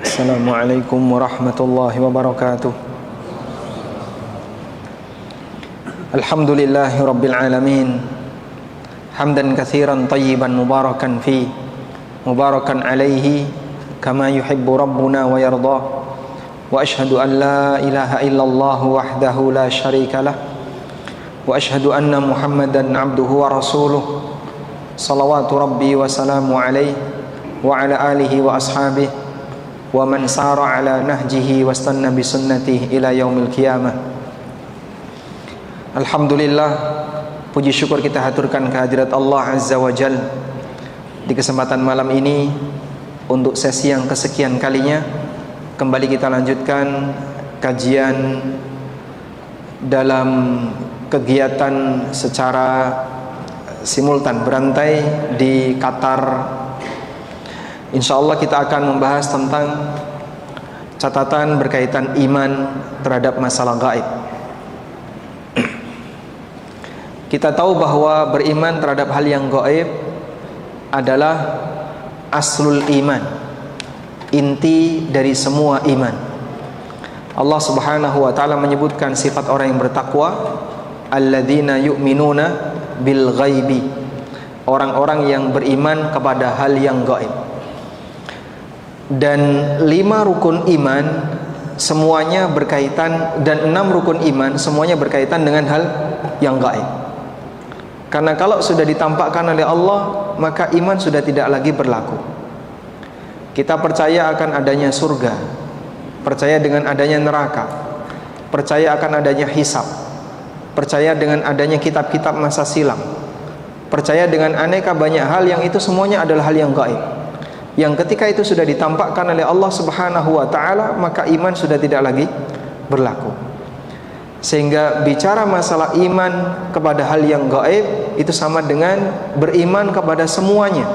Assalamualaikum warahmatullahi wabarakatuh. Alhamdulillahi rabbil alamin. Hamdan katsiran tayyiban mubarakan fi, mubarakan alaihi kama yuhibbu rabbuna wa yarda. Wa ashhadu an la ilaha illallah wahdahu la syarika lah. Wa ashhadu anna Muhammadan abduhu wa rasuluh. Salawatu rabbi wa salamu alaihi wa ala alihi wa ashabihi wa man sara ala nahjihi wastanna bi sunnatihi ila yaumil qiyamah. Alhamdulillah, puji syukur kita haturkan kehadirat Allah Azza wa Jal di kesempatan malam ini. Untuk sesi yang kesekian kalinya kembali kita lanjutkan kajian dalam kegiatan secara simultan berantai di Qatar. InsyaAllah kita akan membahas tentang catatan berkaitan iman terhadap masalah gaib. Kita tahu bahwa beriman terhadap hal yang gaib adalah aslul iman, inti dari semua iman. Allah Subhanahu wa ta'ala menyebutkan sifat orang yang bertakwa, alladzina yu'minuna bil ghaibi, orang-orang yang beriman kepada hal yang gaib. Dan 5 rukun iman semuanya berkaitan, dan 6 rukun iman semuanya berkaitan dengan hal yang gaib. Karena kalau sudah ditampakkan oleh Allah, maka iman sudah tidak lagi berlaku. Kita percaya akan adanya surga, percaya dengan adanya neraka, percaya akan adanya hisab, percaya dengan adanya kitab-kitab masa silam, percaya dengan aneka banyak hal yang itu semuanya adalah hal yang gaib, yang ketika itu sudah ditampakkan oleh Allah Subhanahu wa ta'ala, maka iman sudah tidak lagi berlaku. Sehingga bicara masalah iman kepada hal yang gaib itu sama dengan beriman kepada semuanya.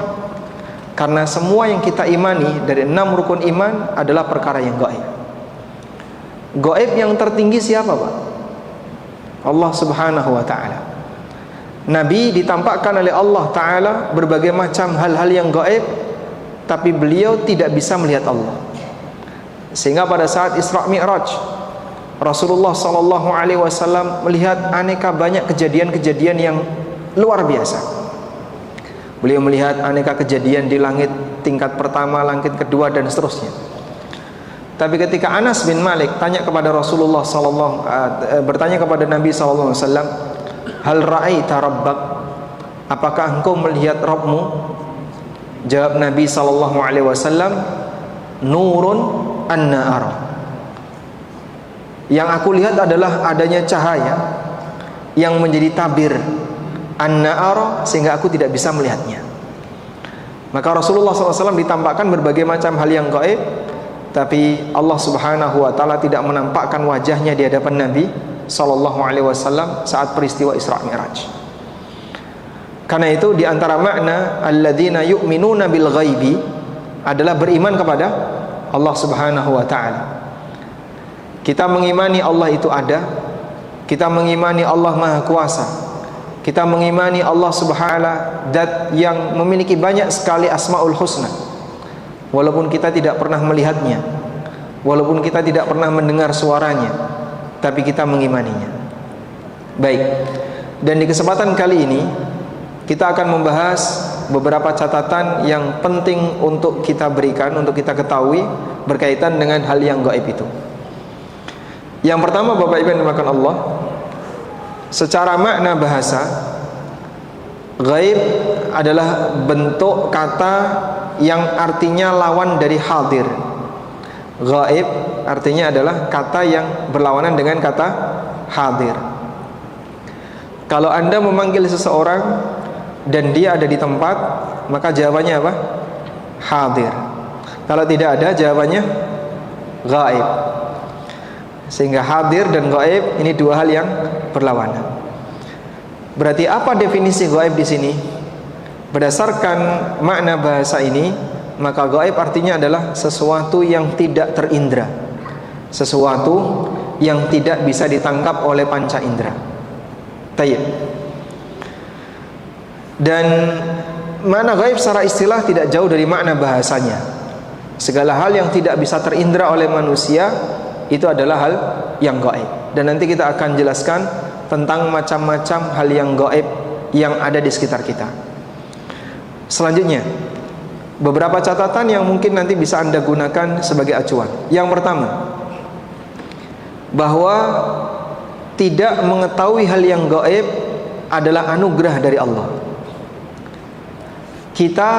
Karena semua yang kita imani dari 6 rukun iman adalah perkara yang gaib. Gaib yang tertinggi siapa, Pak? Allah Subhanahu wa ta'ala. Nabi ditampakkan oleh Allah ta'ala berbagai macam hal-hal yang gaib, tapi beliau tidak bisa melihat Allah. Sehingga pada saat Isra Mi'raj, Rasulullah SAW melihat aneka banyak kejadian-kejadian yang luar biasa. Beliau melihat aneka kejadian di langit tingkat pertama, langit kedua, dan seterusnya. Tapi ketika Anas bin Malik tanya kepada Rasulullah bertanya kepada Nabi SAW, hal ra'aita rabbak, apakah engkau melihat Rabbmu? Jawab Nabi SAW, nurun anna ara, yang aku lihat adalah adanya cahaya yang menjadi tabir, anna ara, sehingga aku tidak bisa melihatnya. Maka Rasulullah SAW ditampakkan berbagai macam hal yang gaib, tapi Allah Subhanahu wa ta'ala tidak menampakkan wajahnya di hadapan Nabi SAW saat peristiwa Isra Mi'raj. Karena itu di antara makna alladzina yu'minuna bil ghaibi adalah beriman kepada Allah Subhanahu wa ta'ala. Kita mengimani Allah itu ada, kita mengimani Allah Maha Kuasa, kita mengimani Allah Subhanahu wa ta'ala zat yang memiliki banyak sekali asmaul husna. Walaupun kita tidak pernah melihatnya, walaupun kita tidak pernah mendengar suaranya, tapi kita mengimaninya. Baik. Dan di kesempatan kali ini kita akan membahas beberapa catatan yang penting untuk kita berikan, untuk kita ketahui berkaitan dengan hal yang gaib itu. Yang pertama, Bapak Ibu yang dimakan Allah, secara makna bahasa, gaib adalah bentuk kata yang artinya lawan dari hadir. Gaib artinya adalah kata yang berlawanan dengan kata hadir. Kalau Anda memanggil seseorang dan dia ada di tempat, maka jawabannya apa? Hadir. Kalau tidak ada, jawabannya gaib. Sehingga hadir dan gaib ini dua hal yang berlawanan. Berarti apa definisi gaib di sini? Berdasarkan makna bahasa ini, maka gaib artinya adalah sesuatu yang tidak terindra, sesuatu yang tidak bisa ditangkap oleh panca indera. Tayyib. Dan makna gaib secara istilah tidak jauh dari makna bahasanya. Segala hal yang tidak bisa terindra oleh manusia itu adalah hal yang gaib. Dan nanti kita akan jelaskan tentang macam-macam hal yang gaib yang ada di sekitar kita. Selanjutnya, beberapa catatan yang mungkin nanti bisa Anda gunakan sebagai acuan. Yang pertama, bahwa tidak mengetahui hal yang gaib adalah anugerah dari Allah. Kita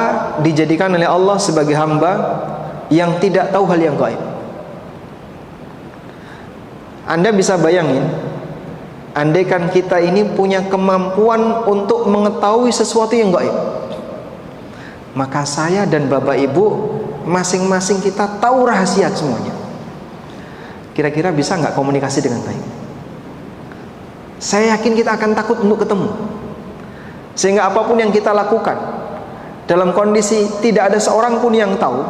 dijadikan oleh Allah sebagai hamba yang tidak tahu hal yang gaib. Anda bisa bayangin, andaikan kita ini punya kemampuan untuk mengetahui sesuatu yang gaib, maka saya dan Bapak Ibu masing-masing kita tahu rahasia semuanya. Kira-kira bisa nggak komunikasi dengan baik? Saya yakin kita akan takut untuk ketemu. Sehingga apapun yang kita lakukan, dalam kondisi tidak ada seorang pun yang tahu,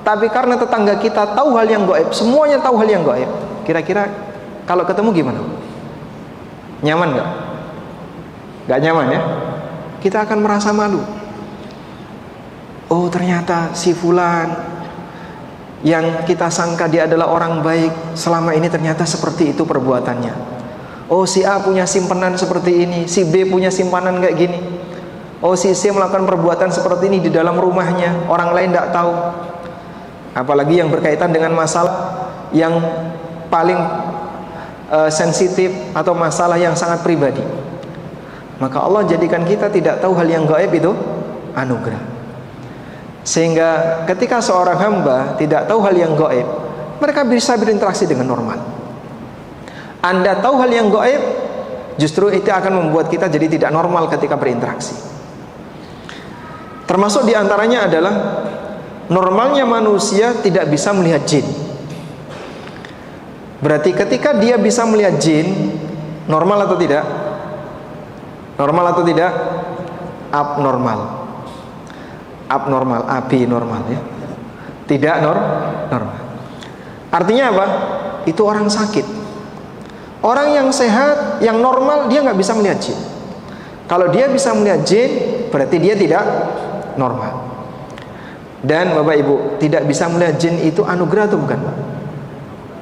tapi karena tetangga kita tahu hal yang gaib, semuanya tahu hal yang gaib, kira-kira kalau ketemu gimana? Nyaman nggak? Nggak nyaman ya? Kita akan merasa malu. Oh, ternyata si fulan yang kita sangka dia adalah orang baik, selama ini ternyata seperti itu perbuatannya. Oh, si A punya simpanan seperti ini, si B punya simpanan kayak gini. Oh, si C melakukan perbuatan seperti ini di dalam rumahnya, orang lain tidak tahu. Apalagi yang berkaitan dengan masalah yang paling sensitif atau masalah yang sangat pribadi. Maka Allah jadikan kita tidak tahu hal yang gaib itu anugerah. Sehingga ketika seorang hamba tidak tahu hal yang gaib, mereka bisa berinteraksi dengan normal. Anda tahu hal yang gaib, justru itu akan membuat kita jadi tidak normal ketika berinteraksi. Termasuk diantaranya adalah normalnya manusia tidak bisa melihat jin. Berarti ketika dia bisa melihat jin, normal atau tidak? Normal atau tidak? Abnormal. Abnormal, abnormal ya. Tidak normal. Artinya apa? Itu orang sakit. Orang yang sehat, yang normal, dia nggak bisa melihat jin. Kalau dia bisa melihat jin, berarti dia tidak normal. Dan Bapak Ibu, tidak bisa melihat jin itu anugerah atau bukan, Pak?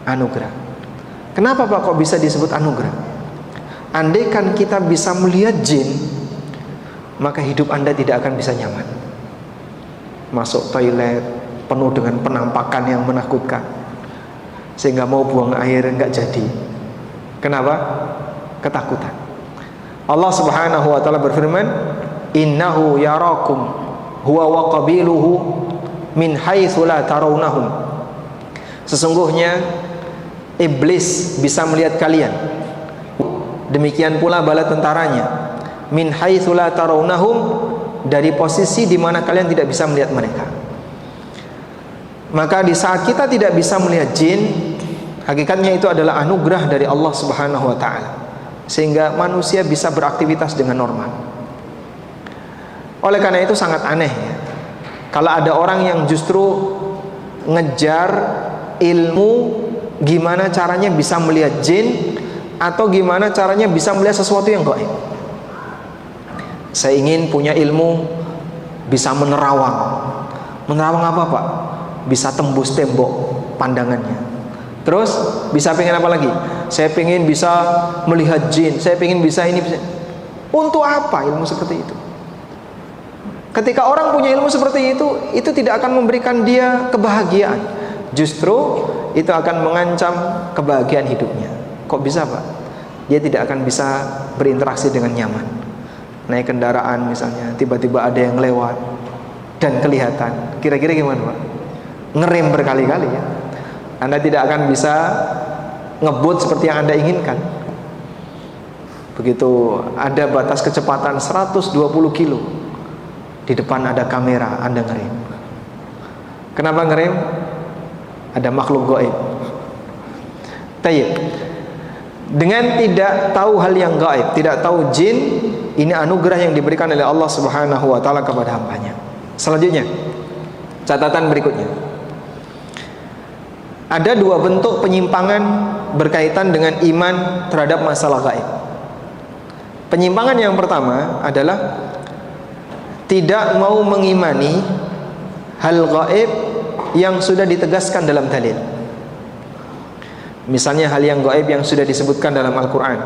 Anugerah. Kenapa Pak kok bisa disebut anugerah? Andaikan kita bisa melihat jin, maka hidup Anda tidak akan bisa nyaman. Masuk toilet penuh dengan penampakan yang menakutkan, sehingga mau buang air nggak jadi. Kenapa? Ketakutan. Allah Subhanahu wa taala berfirman, "Innahu yarakum huwa wa qabiluhu min haitsu la tarawnahum." Sesungguhnya iblis bisa melihat kalian, demikian pula bala tentaranya, min haitsu la tarawnahum, dari posisi di mana kalian tidak bisa melihat mereka. Maka di saat kita tidak bisa melihat jin, hakikatnya itu adalah anugerah dari Allah Subhanahu wa taala, sehingga manusia bisa beraktivitas dengan normal. Oleh karena itu sangat aneh ya, kalau ada orang yang justru ngejar ilmu gimana caranya bisa melihat jin, atau gimana caranya bisa melihat sesuatu yang gaib. Saya ingin punya ilmu bisa menerawang. Menerawang apa Pak? Bisa tembus tembok pandangannya. Terus bisa pengen apa lagi? Saya pengen bisa melihat jin, saya pengen bisa ini bisa. Untuk apa ilmu seperti itu? Ketika orang punya ilmu seperti itu tidak akan memberikan dia kebahagiaan. Justru itu akan mengancam kebahagiaan hidupnya. Kok bisa Pak? Dia tidak akan bisa berinteraksi dengan nyaman. Naik kendaraan misalnya, tiba-tiba ada yang lewat dan kelihatan. Kira-kira gimana Pak? Ngerem berkali-kali ya. Anda tidak akan bisa ngebut seperti yang Anda inginkan. Begitu ada batas kecepatan 120 kilo, di depan ada kamera, Anda ngerem. Kenapa ngerem? Ada makhluk gaib. Tayyib. Dengan tidak tahu hal yang gaib, tidak tahu jin, ini anugerah yang diberikan oleh Allah Subhanahu wa taala kepada hambanya. Selanjutnya, catatan berikutnya. Ada dua bentuk penyimpangan berkaitan dengan iman terhadap masalah gaib. Penyimpangan yang pertama adalah tidak mau mengimani hal gaib yang sudah ditegaskan dalam dalil. Misalnya hal yang gaib yang sudah disebutkan dalam Al-Quran,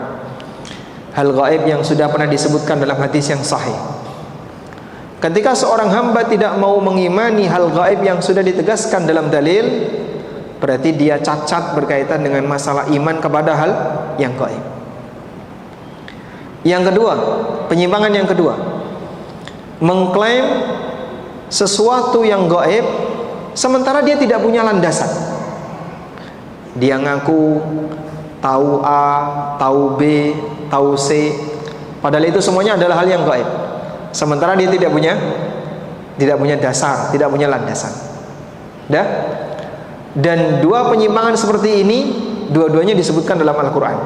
hal gaib yang sudah pernah disebutkan dalam hadis yang sahih. Ketika seorang hamba tidak mau mengimani hal gaib yang sudah ditegaskan dalam dalil, berarti dia cacat berkaitan dengan masalah iman kepada hal yang gaib. Yang kedua, penyimpangan yang kedua, mengklaim sesuatu yang gaib sementara dia tidak punya landasan. Dia ngaku tahu A, tahu B, tahu C, padahal itu semuanya adalah hal yang gaib. Sementara dia tidak punya dasar, tidak punya landasan. Dah? Dan dua penyimpangan seperti ini dua-duanya disebutkan dalam Al-Quran.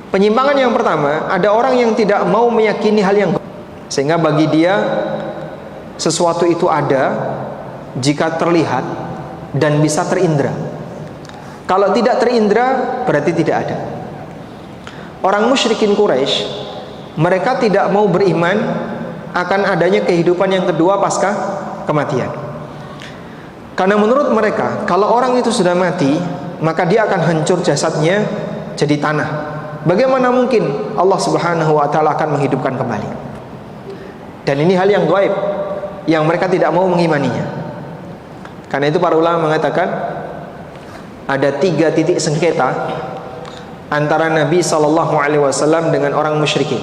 Penyimpangan yang pertama, ada orang yang tidak mau meyakini hal yang gaib, sehingga bagi dia sesuatu itu ada jika terlihat dan bisa terindra. Kalau tidak terindra, berarti tidak ada. Orang musyrikin Quraisy, mereka tidak mau beriman akan adanya kehidupan yang kedua pasca kematian. Karena menurut mereka, kalau orang itu sudah mati, maka dia akan hancur jasadnya jadi tanah. Bagaimana mungkin Allah Subhanahu wa taala akan menghidupkan kembali? Dan ini hal yang gaib yang mereka tidak mau mengimaninya. Karena itu para ulama mengatakan ada 3 titik sengketa antara Nabi SAW dengan orang musyrikin.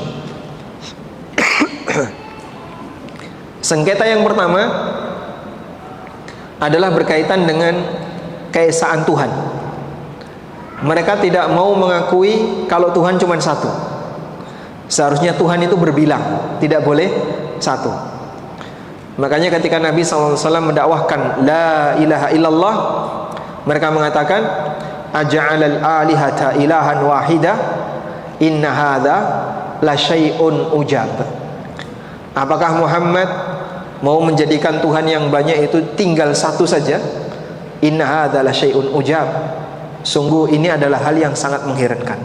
Sengketa yang pertama adalah berkaitan dengan keesaan Tuhan. Mereka tidak mau mengakui kalau Tuhan cuma satu. Seharusnya Tuhan itu berbilang, tidak boleh satu. Makanya ketika Nabi SAW mendakwahkan la ilaha illallah, mereka mengatakan aja'alal alihata ilahan wahida inna hadha la syai'un ujab. Apakah Muhammad mau menjadikan Tuhan yang banyak itu tinggal satu saja? Inna hadza la syai'un ujab. Sungguh ini adalah hal yang sangat mengherankan.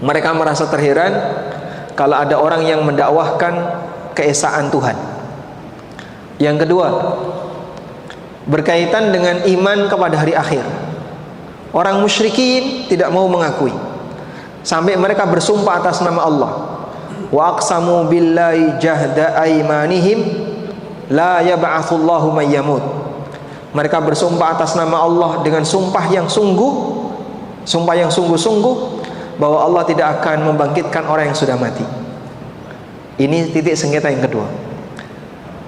Mereka merasa terheran kalau ada orang yang mendakwahkan keesaan Tuhan. Yang kedua, berkaitan dengan iman kepada hari akhir. Orang musyrikin tidak mau mengakui, sampai mereka bersumpah atas nama Allah. Wa aqsamu billahi jahda aymanihim la yab'atsullahu may yamut. Mereka bersumpah atas nama Allah dengan sumpah yang sungguh-sungguh bahwa Allah tidak akan membangkitkan orang yang sudah mati. Ini titik sengketa yang kedua.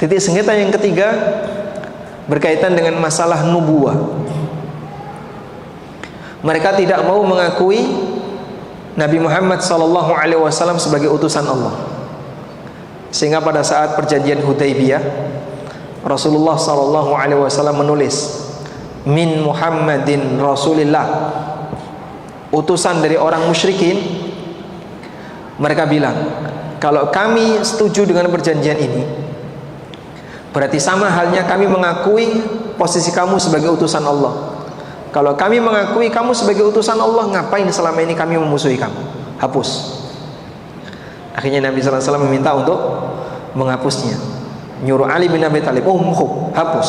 Titik sengketa yang ketiga berkaitan dengan masalah nubuwah. Mereka tidak mau mengakui Nabi Muhammad SAW sebagai utusan Allah. Sehingga pada saat perjanjian Hudaybiyah, Rasulullah SAW menulis min Muhammadin Rasulillah, utusan dari orang musyrikin. Mereka bilang, kalau kami setuju dengan perjanjian ini, berarti sama halnya kami mengakui posisi kamu sebagai utusan Allah. Kalau kami mengakui kamu sebagai utusan Allah, ngapain selama ini kami memusuhi kamu? Hapus. Akhirnya Nabi SAW meminta untuk menghapusnya. Nyuruh Ali bin Abi Thalib, hapus.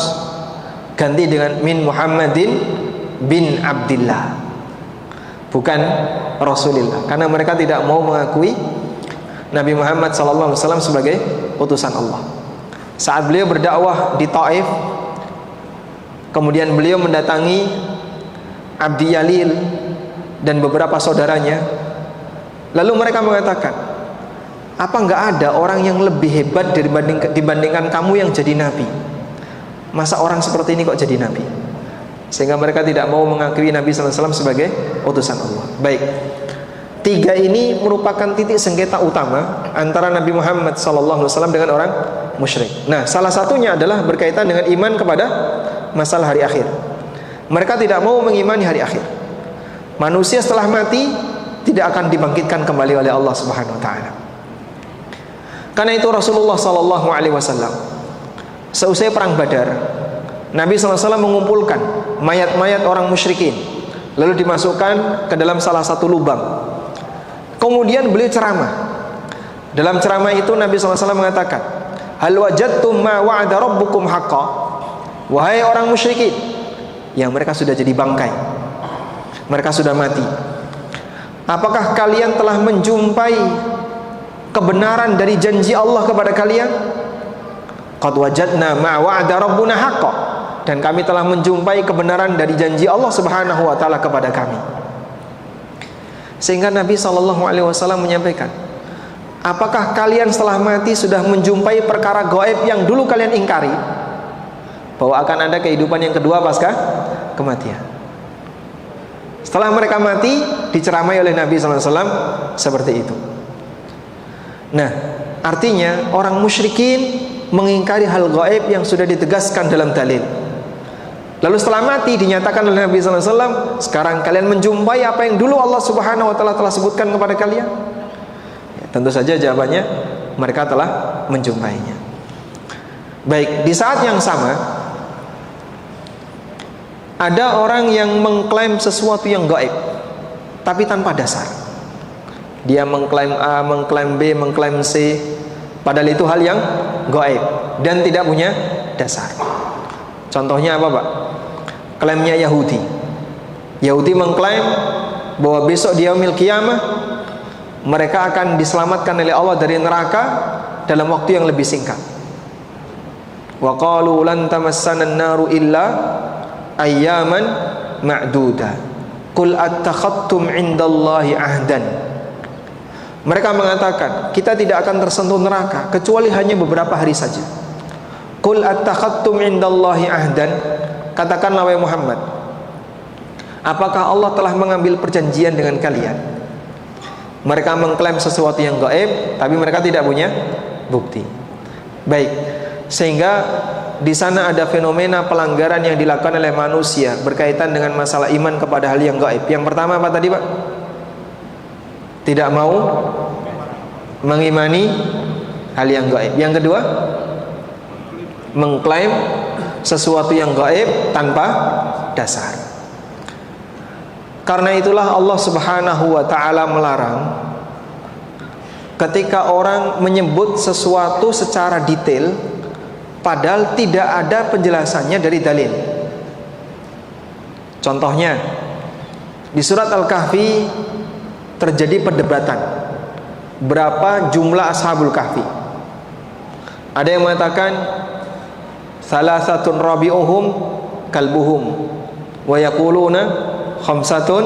Ganti dengan min Muhammadin bin Abdillah, bukan Rasulillah. Karena mereka tidak mau mengakui Nabi Muhammad SAW sebagai utusan Allah. Saat beliau berdakwah di Taif, kemudian beliau mendatangi Abdi Yalil dan beberapa saudaranya. Lalu mereka mengatakan, apa enggak ada orang yang lebih hebat dibandingkan kamu yang jadi nabi? Masa orang seperti ini kok jadi nabi? Sehingga mereka tidak mau mengakui Nabi SAW sebagai utusan Allah. Baik, 3 ini merupakan titik sengketa utama antara Nabi Muhammad SAW dengan orang musyrik. Nah, salah satunya adalah berkaitan dengan iman kepada masalah hari akhir. Mereka tidak mau mengimani hari akhir. Manusia setelah mati tidak akan dibangkitkan kembali oleh Allah Subhanahu wa taala. Karena itu Rasulullah sallallahu alaihi wasallam seusai perang Badar, Nabi sallallahu alaihi wasallam mengumpulkan mayat-mayat orang musyrikin, lalu dimasukkan ke dalam salah satu lubang. Kemudian beliau ceramah. Dalam ceramah itu Nabi sallallahu alaihi wasallam mengatakan, "Hal wajadtum ma wa'ada rabbukum haqqan?" Wahai orang musyrikin, yang mereka sudah jadi bangkai, mereka sudah mati, apakah kalian telah menjumpai kebenaran dari janji Allah kepada kalian? Qad wajadna ma wa'ada rabbuna haqqan. Dan kami telah menjumpai kebenaran dari janji Allah Subhanahu wa taala kepada kami. Sehingga Nabi sallallahu alaihi wasallam menyampaikan, apakah kalian setelah mati sudah menjumpai perkara gaib yang dulu kalian ingkari, bahwa akan ada kehidupan yang kedua pasca kematian? Setelah mereka mati, diceramai oleh Nabi sallallahu alaihi wasallam seperti itu. Nah, artinya orang musyrikin mengingkari hal gaib yang sudah ditegaskan dalam dalil. Lalu setelah mati dinyatakan oleh Nabi sallallahu alaihi wasallam, sekarang kalian menjumpai apa yang dulu Allah Subhanahu wa taala telah sebutkan kepada kalian? Ya, tentu saja jawabannya mereka telah menjumpainya. Baik, di saat yang sama ada orang yang mengklaim sesuatu yang gaib tapi tanpa dasar. Dia mengklaim A, mengklaim B, mengklaim C, padahal itu hal yang gaib dan tidak punya dasar. Contohnya apa, Pak? Klaimnya Yahudi. Yahudi mengklaim bahwa besok di yaumil qiyamah mereka akan diselamatkan oleh Allah dari neraka dalam waktu yang lebih singkat. Wa qalu lan tamassana an-naru illa ayyaman ma'duda. Qul attakhadtum 'indallahi ahdan. Mereka mengatakan, kita tidak akan tersentuh neraka kecuali hanya beberapa hari saja. Qul attakhadtum 'indallahi ahdan. Katakanlah wahai Muhammad, apakah Allah telah mengambil perjanjian dengan kalian? Mereka mengklaim sesuatu yang gaib tapi mereka tidak punya bukti. Baik, sehingga di sana ada fenomena pelanggaran yang dilakukan oleh manusia berkaitan dengan masalah iman kepada hal yang gaib. Yang pertama apa tadi, Pak? Tidak mau mengimani hal yang gaib. Yang kedua, mengklaim sesuatu yang gaib tanpa dasar. Karena itulah Allah Subhanahu wa taala melarang ketika orang menyebut sesuatu secara detail padahal tidak ada penjelasannya dari dalil. Contohnya di surat Al-Kahfi terjadi perdebatan berapa jumlah ashabul kahfi. Ada yang mengatakan salasatun rabi'uhum kalbuhum wa yaquluna khamsatun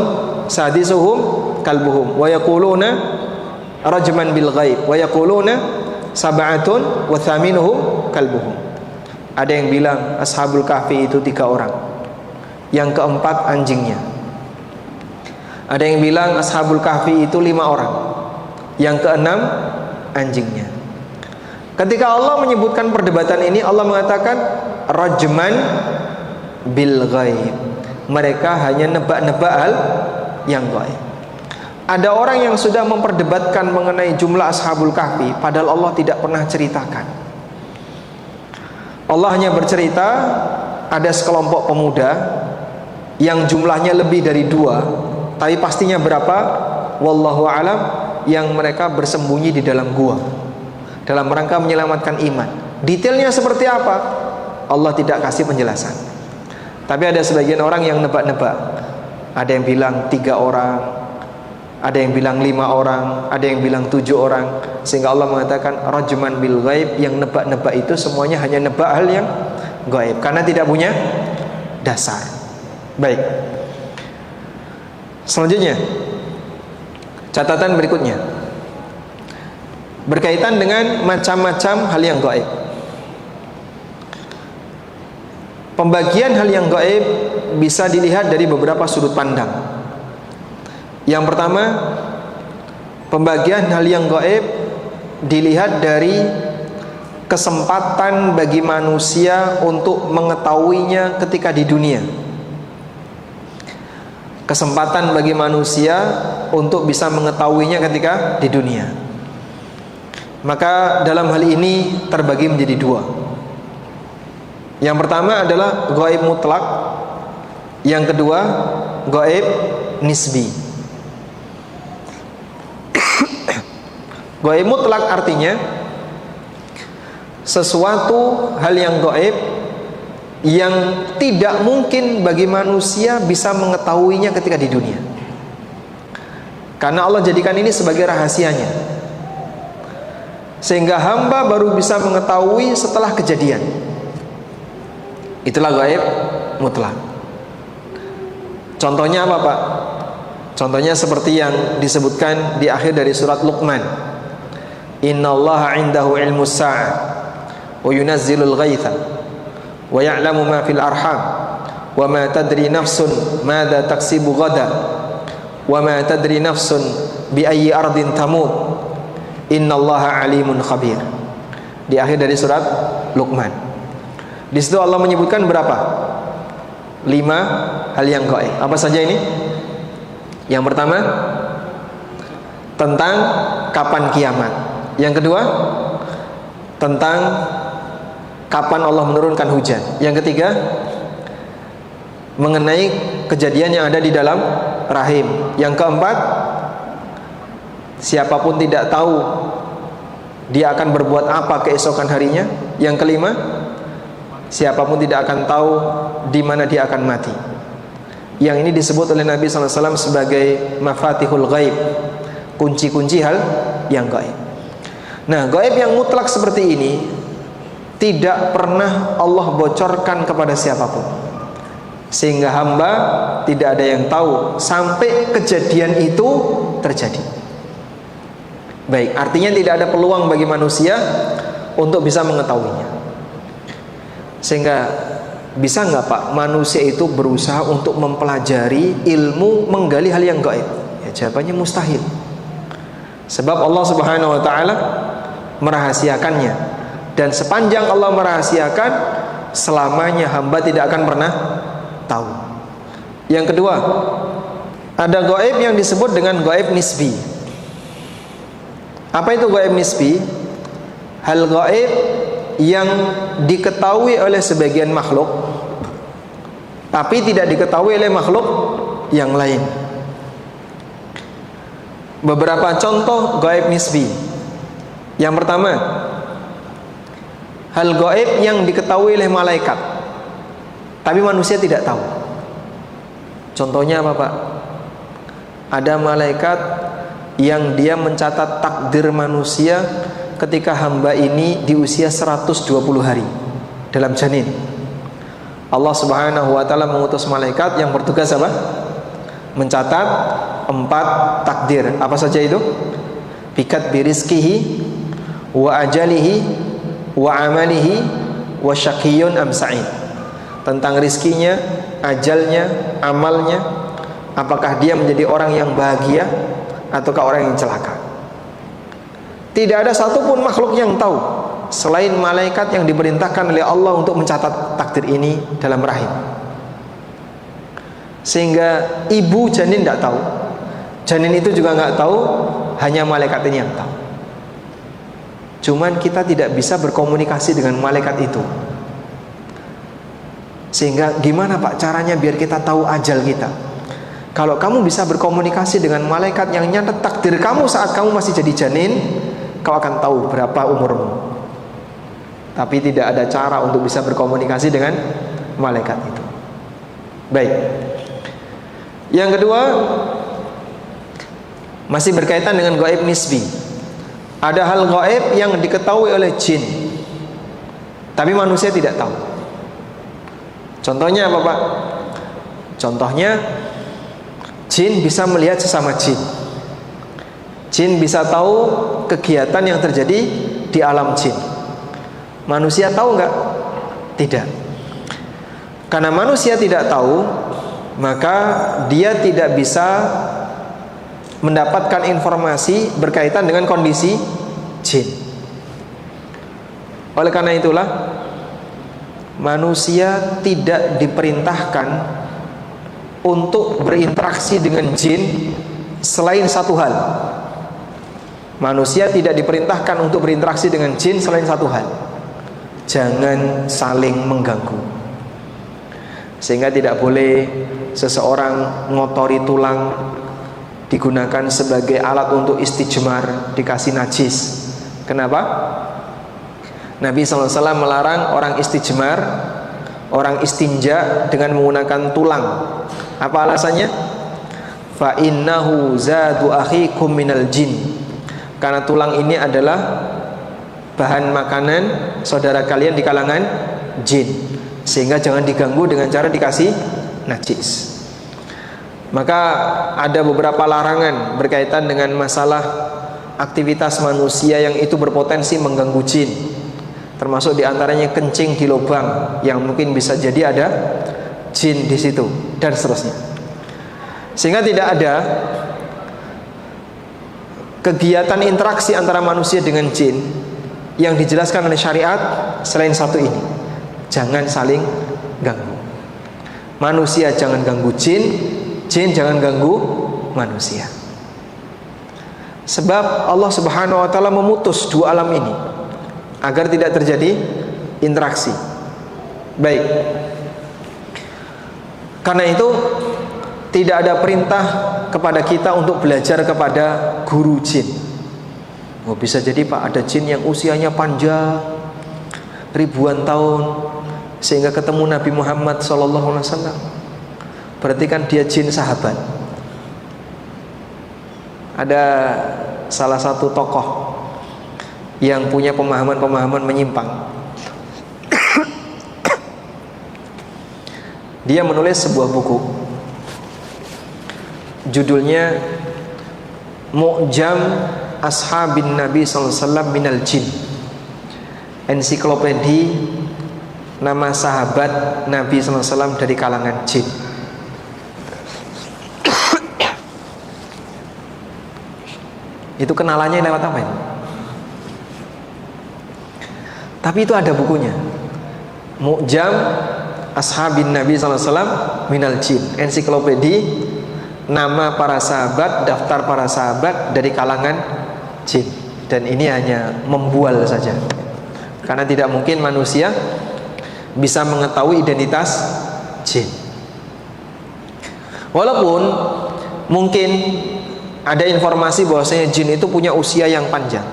sadisuhum kalbuhum wa yaquluna rajman bil ghaib wa yaquluna sab'atun wa thaminuhum kalbuhum. Ada yang bilang ashabul kahfi itu 3 orang, yang keempat anjingnya. Ada yang bilang ashabul kahfi itu 5 orang, yang keenam anjingnya. Ketika Allah menyebutkan perdebatan ini, Allah mengatakan rajman bil ghaib. Mereka hanya nebak-nebak hal yang gaib. Ada orang yang sudah memperdebatkan mengenai jumlah ashabul kahfi padahal Allah tidak pernah ceritakan. Allah hanya bercerita ada sekelompok pemuda yang jumlahnya lebih dari 2, tapi pastinya berapa wallahu alam, yang mereka bersembunyi di dalam gua dalam rangka menyelamatkan iman. Detailnya seperti apa? Allah tidak kasih penjelasan. Tapi ada sebagian orang yang nebak-nebak. Ada yang bilang 3 orang, ada yang bilang 5 orang, ada yang bilang 7 orang. Sehingga Allah mengatakan rajman bil ghaib, yang nebak-nebak itu semuanya hanya nebak hal yang gaib karena tidak punya dasar. Baik. Selanjutnya, catatan berikutnya berkaitan dengan macam-macam hal yang gaib. Pembagian hal yang gaib bisa dilihat dari beberapa sudut pandang. Yang pertama, pembagian hal yang gaib dilihat dari kesempatan bagi manusia untuk mengetahuinya ketika di dunia. kesempatan bagi manusia untuk bisa mengetahuinya ketika di dunia. Maka dalam hal ini terbagi menjadi dua. Yang pertama adalah gaib mutlak, yang kedua gaib nisbi. Gaib mutlak artinya sesuatu hal yang gaib yang tidak mungkin bagi manusia bisa mengetahuinya ketika di dunia, karena Allah jadikan ini sebagai rahasianya, sehingga hamba baru bisa mengetahui setelah kejadian. Itulah gaib mutlak. Contohnya apa, Pak? Contohnya seperti yang disebutkan di akhir dari surat Luqman, innallaha indahu ilmus sa'ah wa yunazzilul ghaitha wa ya'lamu ma fil arham wa ma tadri nafsun madza taksibu ghada wa ma tadri nafsun bi ayyi ardin tamut innallaha alimun khabir. Di akhir dari surat Luqman. Di situ Allah menyebutkan berapa? 5 hal yang gaib. Apa saja ini? Yang pertama, tentang kapan kiamat. Yang kedua, tentang kapan Allah menurunkan hujan. Yang ketiga, mengenai kejadian yang ada di dalam rahim. Yang keempat, siapapun tidak tahu dia akan berbuat apa keesokan harinya. Yang kelima, siapapun tidak akan tahu di mana dia akan mati. Yang ini disebut oleh Nabi SAW sebagai mafatihul ghaib, kunci-kunci hal yang gaib. Nah, gaib yang mutlak seperti ini tidak pernah Allah bocorkan kepada siapapun, sehingga hamba tidak ada yang tahu sampai kejadian itu terjadi. Baik, artinya tidak ada peluang bagi manusia untuk bisa mengetahuinya. Sehingga bisa nggak, Pak, manusia itu berusaha untuk mempelajari ilmu menggali hal yang gaib? Ya, jawabannya mustahil. Sebab Allah Subhanahu wa taala merahasiakannya, dan sepanjang Allah merahasiakan, selamanya hamba tidak akan pernah tahu. Yang kedua, ada gaib yang disebut dengan gaib nisbi. Apa itu gaib nisbi? Hal gaib yang diketahui oleh sebagian makhluk tapi tidak diketahui oleh makhluk yang lain. Beberapa contoh gaib nisbi. Yang pertama, hal gaib yang diketahui oleh malaikat tapi manusia tidak tahu. Contohnya apa, Pak? Ada malaikat yang dia mencatat takdir manusia ketika hamba ini di usia 120 hari dalam janin. Allah Subhanahu wa taala mengutus malaikat yang bertugas apa? Mencatat 4 takdir. Apa saja itu? Bikat birizkihi wa ajalihi wa amalihi wa syaqiyun am sa'id. Tentang rizkinya, ajalnya, amalnya, apakah dia menjadi orang yang bahagia ataukah orang yang celaka. Tidak ada satupun makhluk yang tahu selain malaikat yang diperintahkan oleh Allah untuk mencatat takdir ini dalam rahim. Sehingga ibu janin tidak tahu, janin itu juga nggak tahu, hanya malaikat ini yang tahu. Cuman kita tidak bisa berkomunikasi dengan malaikat itu. Sehingga gimana, Pak, caranya biar kita tahu ajal kita? Kalau kamu bisa berkomunikasi dengan malaikat yang nyatet takdir kamu saat kamu masih jadi janin, kau akan tahu berapa umurmu. Tapi tidak ada cara untuk bisa berkomunikasi dengan malaikat itu. Baik. Yang kedua, masih berkaitan dengan gaib nisbi. Ada hal gaib yang diketahui oleh jin tapi manusia tidak tahu. Contohnya apa, Pak? Contohnya, jin bisa melihat sesama jin. Jin bisa tahu kegiatan yang terjadi di alam jin. Manusia tahu nggak? Tidak. Karena manusia tidak tahu, maka dia tidak bisa mendapatkan informasi berkaitan dengan kondisi jin. Oleh karena itulah, manusia tidak diperintahkan untuk berinteraksi dengan jin selain satu hal. Manusia tidak diperintahkan untuk berinteraksi dengan jin selain satu hal: jangan saling mengganggu. Sehingga tidak boleh seseorang ngotori tulang digunakan sebagai alat untuk istijmar, dikasih najis. Kenapa? Nabi SAW melarang orang istijmar, orang istinja dengan menggunakan tulang. Apa alasannya? Fa innahu zadu akhikum minal jin. Karena tulang ini adalah bahan makanan saudara kalian di kalangan jin, sehingga jangan diganggu dengan cara dikasih najis. Maka ada beberapa larangan berkaitan dengan masalah aktivitas manusia yang itu berpotensi mengganggu jin. Termasuk diantaranya kencing di lubang yang mungkin bisa jadi ada jin di situ, dan seterusnya. Sehingga tidak ada kegiatan interaksi antara manusia dengan jin yang dijelaskan oleh syariat selain satu ini: jangan saling ganggu. Manusia jangan ganggu jin, jin jangan ganggu manusia. Sebab Allah Subhanahu wa taala memutus dua alam ini agar tidak terjadi interaksi. Baik. Karena itu tidak ada perintah kepada kita untuk belajar kepada guru jin. Oh, bisa jadi Pak, ada jin yang usianya panjang ribuan tahun sehingga ketemu Nabi Muhammad SAW. Berarti kan dia jin sahabat. Ada salah satu tokoh yang punya pemahaman-pemahaman menyimpang. Dia menulis sebuah buku, judulnya Mu'jam Ashabin Nabi SAW Minal Jin, ensiklopedi nama sahabat Nabi SAW dari kalangan jin. Itu kenalannya lewat apa ini? Tapi itu ada bukunya, Mu'jam Ashabin Nabi SAW Minal Jin, ensiklopedi nama para sahabat, daftar para sahabat dari kalangan jin. Dan ini hanya membual saja, karena tidak mungkin manusia bisa mengetahui identitas jin. Walaupun mungkin ada informasi bahwasanya jin itu punya usia yang panjang,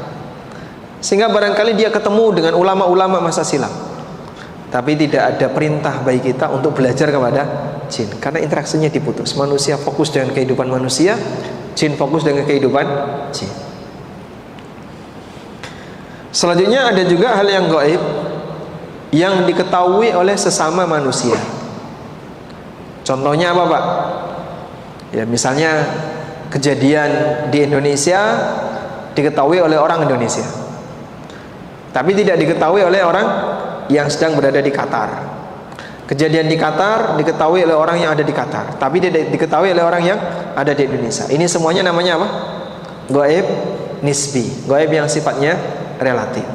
sehingga barangkali dia ketemu dengan ulama-ulama masa silam. Tapi tidak ada perintah bagi kita untuk belajar kepada jin, karena interaksinya diputus. Manusia fokus dengan kehidupan manusia, jin fokus dengan kehidupan jin. Selanjutnya ada juga hal yang gaib yang diketahui oleh sesama manusia. Contohnya apa Pak? Ya misalnya kejadian di Indonesia diketahui oleh orang Indonesia, tapi tidak diketahui oleh orang yang sedang berada di Qatar. Kejadian di Qatar diketahui oleh orang yang ada di Qatar, tapi tidak diketahui oleh orang yang ada di Indonesia. Ini semuanya namanya apa? Gaib nisbi, gaib yang sifatnya relatif.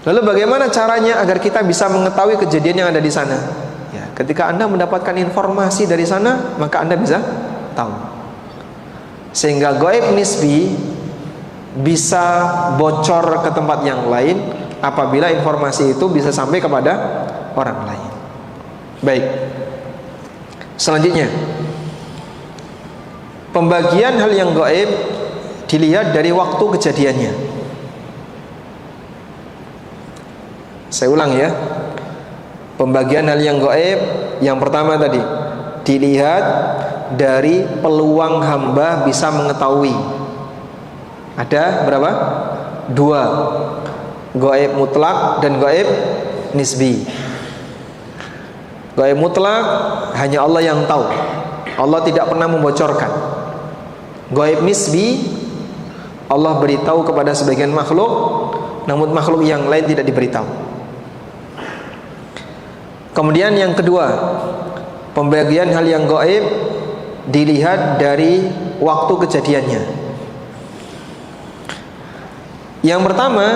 Lalu bagaimana caranya agar kita bisa mengetahui kejadian yang ada di sana? Ya, ketika Anda mendapatkan informasi dari sana, maka Anda bisa tahu. Sehingga gaib nisbi bisa bocor ke tempat yang lain apabila informasi itu bisa sampai kepada orang lain. Baik. Selanjutnya, pembagian hal yang gaib dilihat dari waktu kejadiannya. Saya ulang ya. Pembagian hal yang gaib yang pertama tadi dilihat dari peluang hamba bisa mengetahui. Ada berapa? 2, gaib mutlak dan gaib nisbi. Gaib mutlak hanya Allah yang tahu, Allah tidak pernah membocorkan. Gaib nisbi Allah beritahu kepada sebagian makhluk, namun makhluk yang lain tidak diberitahu. Kemudian yang kedua, pembagian hal yang gaib dilihat dari waktu kejadiannya. Yang pertama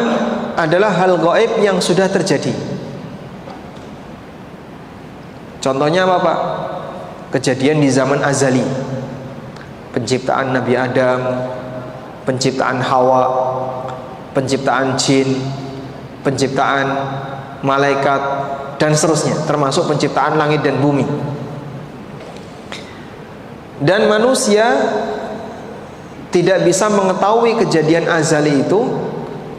adalah hal gaib yang sudah terjadi. Contohnya apa Pak? kejadian di zaman azali, penciptaan Nabi Adam, penciptaan Hawa, penciptaan jin, penciptaan malaikat, dan seterusnya, termasuk penciptaan langit dan bumi. Dan manusia tidak bisa mengetahui kejadian azali itu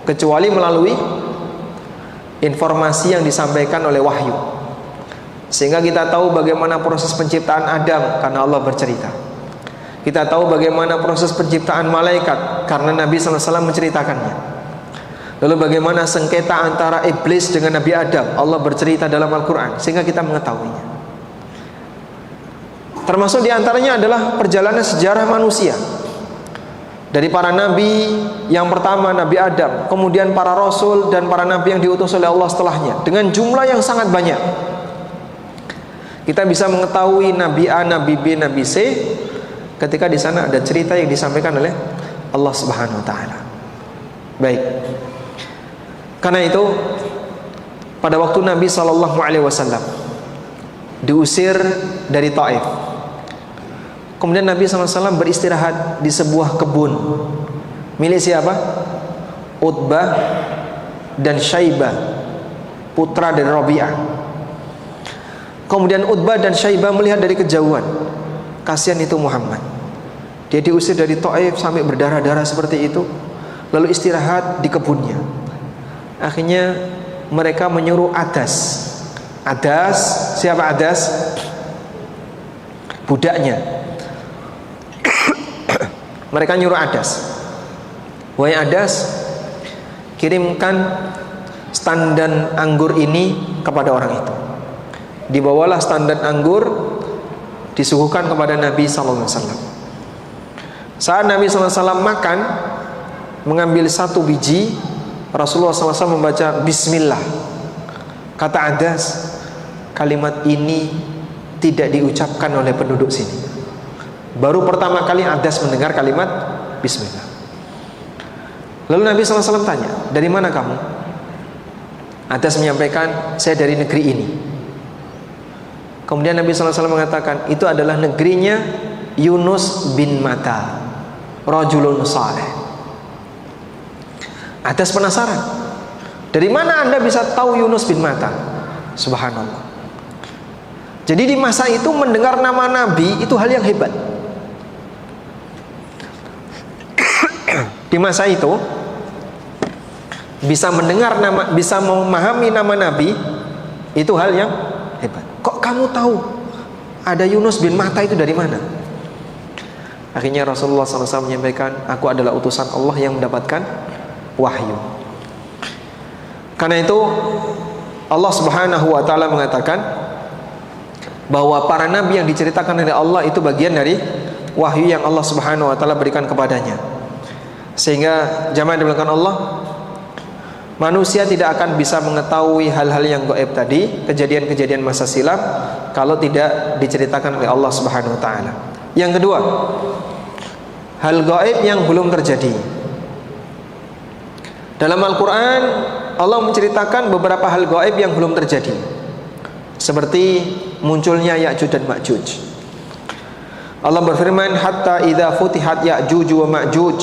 kecuali melalui informasi yang disampaikan oleh wahyu. Sehingga kita tahu bagaimana proses penciptaan Adam karena Allah bercerita. Kita tahu bagaimana proses penciptaan malaikat karena Nabi SAW menceritakannya. Lalu bagaimana sengketa antara iblis dengan Nabi Adam, Allah bercerita dalam Al-Quran, sehingga kita mengetahuinya. Termasuk diantaranya adalah perjalanan sejarah manusia, dari para nabi yang pertama, Nabi Adam, kemudian para rasul dan para nabi yang diutus oleh Allah setelahnya, dengan jumlah yang sangat banyak. Kita bisa mengetahui Nabi A, Nabi B, Nabi C ketika di sana ada cerita yang disampaikan oleh Allah Subhanahu wa taala. Baik. Karena itu pada waktu Nabi SAW diusir dari Taif, kemudian Nabi SAW beristirahat di sebuah kebun milik siapa? Utbah dan Syaibah, putra dari Rabi'ah. Kemudian Utbah dan Syaibah melihat dari kejauhan, kasihan itu Muhammad, dia diusir dari Taif sampai berdarah-darah seperti itu, lalu istirahat di kebunnya. Akhirnya mereka menyuruh Adas. Siapa Adas? Budaknya. Mereka nyuruh Adas, wahai Adas, kirimkan standan anggur ini kepada orang itu. Dibawalah standan anggur, disuguhkan kepada Nabi SAW. Saat Nabi SAW makan, mengambil satu biji, Rasulullah SAW membaca Bismillah. Kata Adas, kalimat ini tidak diucapkan oleh penduduk sini. Baru pertama kali Adas mendengar kalimat Bismillah. Lalu Nabi SAW tanya, dari mana kamu? Adas menyampaikan, saya dari negeri ini. Kemudian Nabi SAW mengatakan, itu adalah negerinya Yunus bin Matta, rajulun saleh. Adas penasaran, dari mana Anda bisa tahu Yunus bin Matta? Subhanallah. Jadi di masa itu mendengar nama Nabi itu hal yang hebat. Di masa itu bisa mendengar nama, bisa memahami nama Nabi itu hal yang hebat. Kok kamu tahu ada Yunus bin Matta itu dari mana? Akhirnya Rasulullah SAW menyampaikan, aku adalah utusan Allah yang mendapatkan wahyu. Karena itu Allah Subhanahu wa taala mengatakan bahwa para nabi yang diceritakan oleh Allah itu bagian dari wahyu yang Allah Subhanahu wa taala berikan kepadanya. Sehingga jamaah dimuliakan Allah, manusia tidak akan bisa mengetahui hal-hal yang gaib tadi, kejadian-kejadian masa silam, kalau tidak diceritakan oleh Allah Subhanahu wa taala. Yang kedua, hal gaib yang belum terjadi. Dalam Al-Quran Allah menceritakan beberapa hal gaib yang belum terjadi, seperti munculnya Ya'juj dan Ma'juj. Allah berfirman, hatta idza futihat Ya'juj wa Ma'juj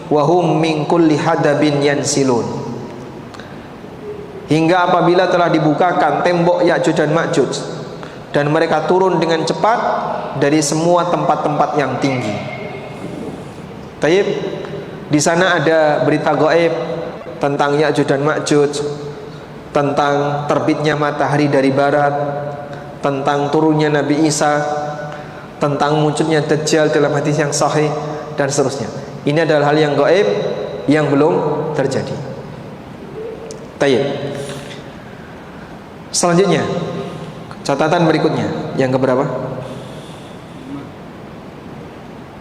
wa hum min kulli hadabin yansilun. Hingga apabila telah dibukakan tembok Ya'juj dan Ma'juj dan mereka turun dengan cepat dari semua tempat-tempat yang tinggi. Taib, di sana ada berita gaib tentang Ya'juj dan Ma'juj, tentang terbitnya matahari dari barat, tentang turunnya Nabi Isa, tentang munculnya Dajjal dalam hadis yang sahih, dan seterusnya. Ini adalah hal yang gaib yang belum terjadi. Tayyib. Selanjutnya, catatan berikutnya, yang keberapa?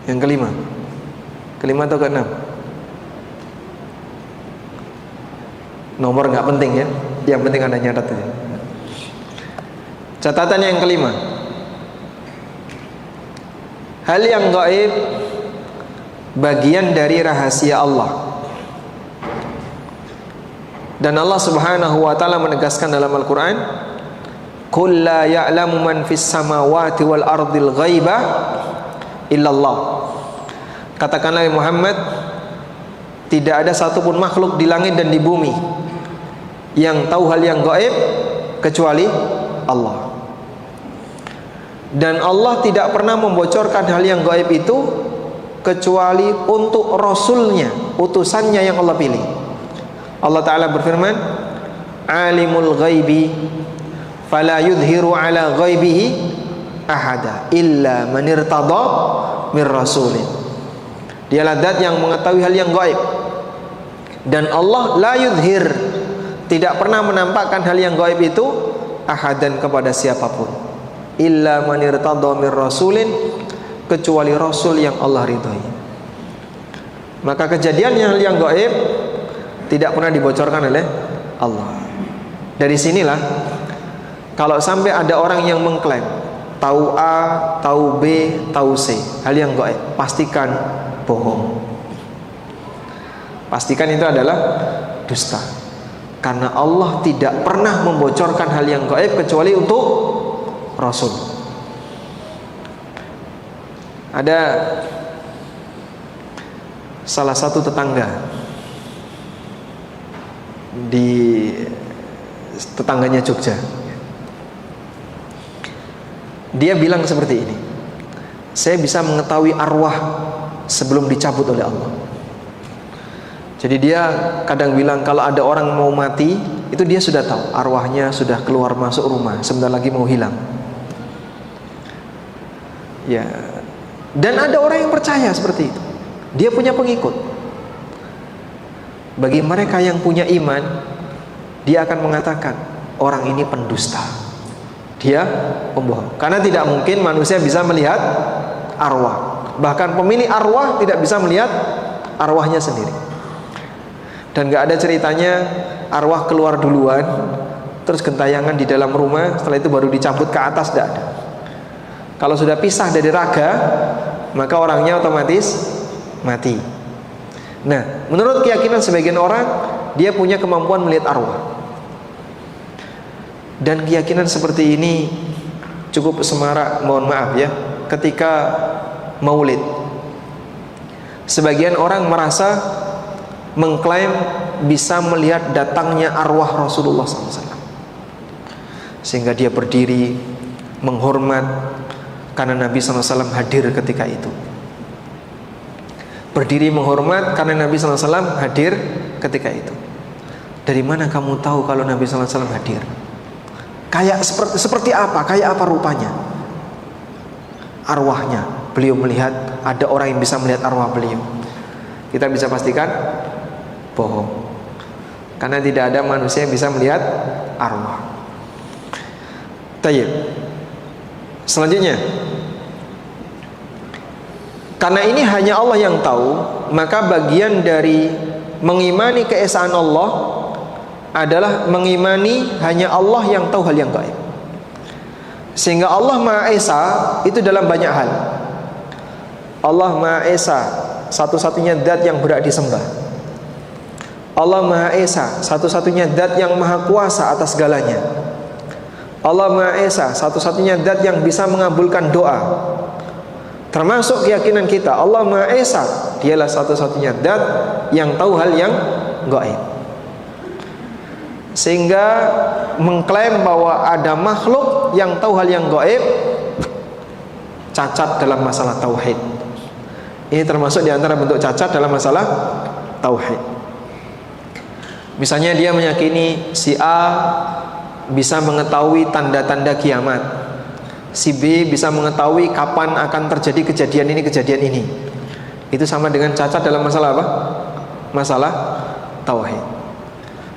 Yang kelima. Kelima atau keenam? Nomor nggak penting ya, yang penting Anda nyatat aja. Catatan yang kelima, hal yang gaib bagian dari rahasia Allah. Dan Allah Subhanahu wa taala menegaskan dalam Al-Qur'an, Qul la ya'lamu man fis samawati wal ardil ghaiba illallah. Katakanlah Muhammad, tidak ada satupun makhluk di langit dan di bumi yang tahu hal yang gaib kecuali Allah. Dan Allah tidak pernah membocorkan hal yang gaib itu kecuali untuk Rasulnya, utusannya yang Allah pilih. Allah Ta'ala berfirman, Alimul ghaibi fala yudhiru ala ghaibihi ahada illa man irtada mir rasulin. Dialah zat yang mengetahui hal yang gaib, dan Allah la yudhir, tidak pernah menampakkan hal yang gaib itu ahadan kepada siapapun, illa man irtada mir rasulin, kecuali rasul yang Allah ridhai. Maka kejadian hal yang gaib tidak pernah dibocorkan oleh Allah. Dari sinilah kalau sampai ada orang yang mengklaim tahu A, tahu B, tahu C, hal yang gaib, pastikan bohong. Pastikan itu adalah dusta. Karena Allah tidak pernah membocorkan hal yang gaib kecuali untuk Rasul. Ada salah satu tetangga di tetangganya Jogja. Dia bilang seperti ini, saya bisa mengetahui arwah sebelum dicabut oleh Allah. Jadi dia kadang bilang kalau ada orang mau mati, itu dia sudah tahu arwahnya sudah keluar masuk rumah, sebentar lagi mau hilang. Ya. Dan ada orang yang percaya seperti itu. Dia punya pengikut. Bagi mereka yang punya iman, dia akan mengatakan orang ini pendusta, dia pembohong. Karena tidak mungkin manusia bisa melihat arwah. Bahkan pemilik arwah tidak bisa melihat arwahnya sendiri. Dan gak ada ceritanya arwah keluar duluan, terus gentayangan di dalam rumah, setelah itu baru dicabut ke atas, tidak ada. Kalau sudah pisah dari raga, maka orangnya otomatis mati. Nah, menurut keyakinan sebagian orang, dia punya kemampuan melihat arwah. Dan keyakinan seperti ini cukup semarak, mohon maaf ya, ketika Maulid. Sebagian orang merasa mengklaim bisa melihat datangnya arwah Rasulullah SAW, sehingga dia berdiri menghormat karena Nabi SAW hadir ketika itu. Berdiri menghormat karena Nabi SAW hadir ketika itu. Dari mana kamu tahu kalau Nabi SAW hadir? Kayak seperti apa? Kayak apa rupanya? Arwahnya. Beliau melihat, ada orang yang bisa melihat arwah beliau. Kita bisa pastikan bohong. Karena tidak ada manusia yang bisa melihat arwah. Tayyib. Selanjutnya, karena ini hanya Allah yang tahu, maka bagian dari mengimani keesaan Allah adalah mengimani hanya Allah yang tahu hal yang gaib. Sehingga Allah Maha Esa itu dalam banyak hal. Allah Maha Esa, satu-satunya zat yang berhak disembah. Allah Maha Esa, satu-satunya zat yang maha kuasa atas segalanya. Allah Maha Esa, satu-satunya zat yang bisa mengabulkan doa. Termasuk keyakinan kita, Allah Maha Esa, dialah satu-satunya zat yang tahu hal yang gaib. Sehingga mengklaim bahwa ada makhluk yang tahu hal yang gaib cacat dalam masalah tauhid. Ini termasuk di antara bentuk cacat dalam masalah tauhid. Misalnya dia meyakini si A bisa mengetahui tanda-tanda kiamat, si B bisa mengetahui kapan akan terjadi kejadian ini. Itu sama dengan cacat dalam masalah apa? Masalah tauhid.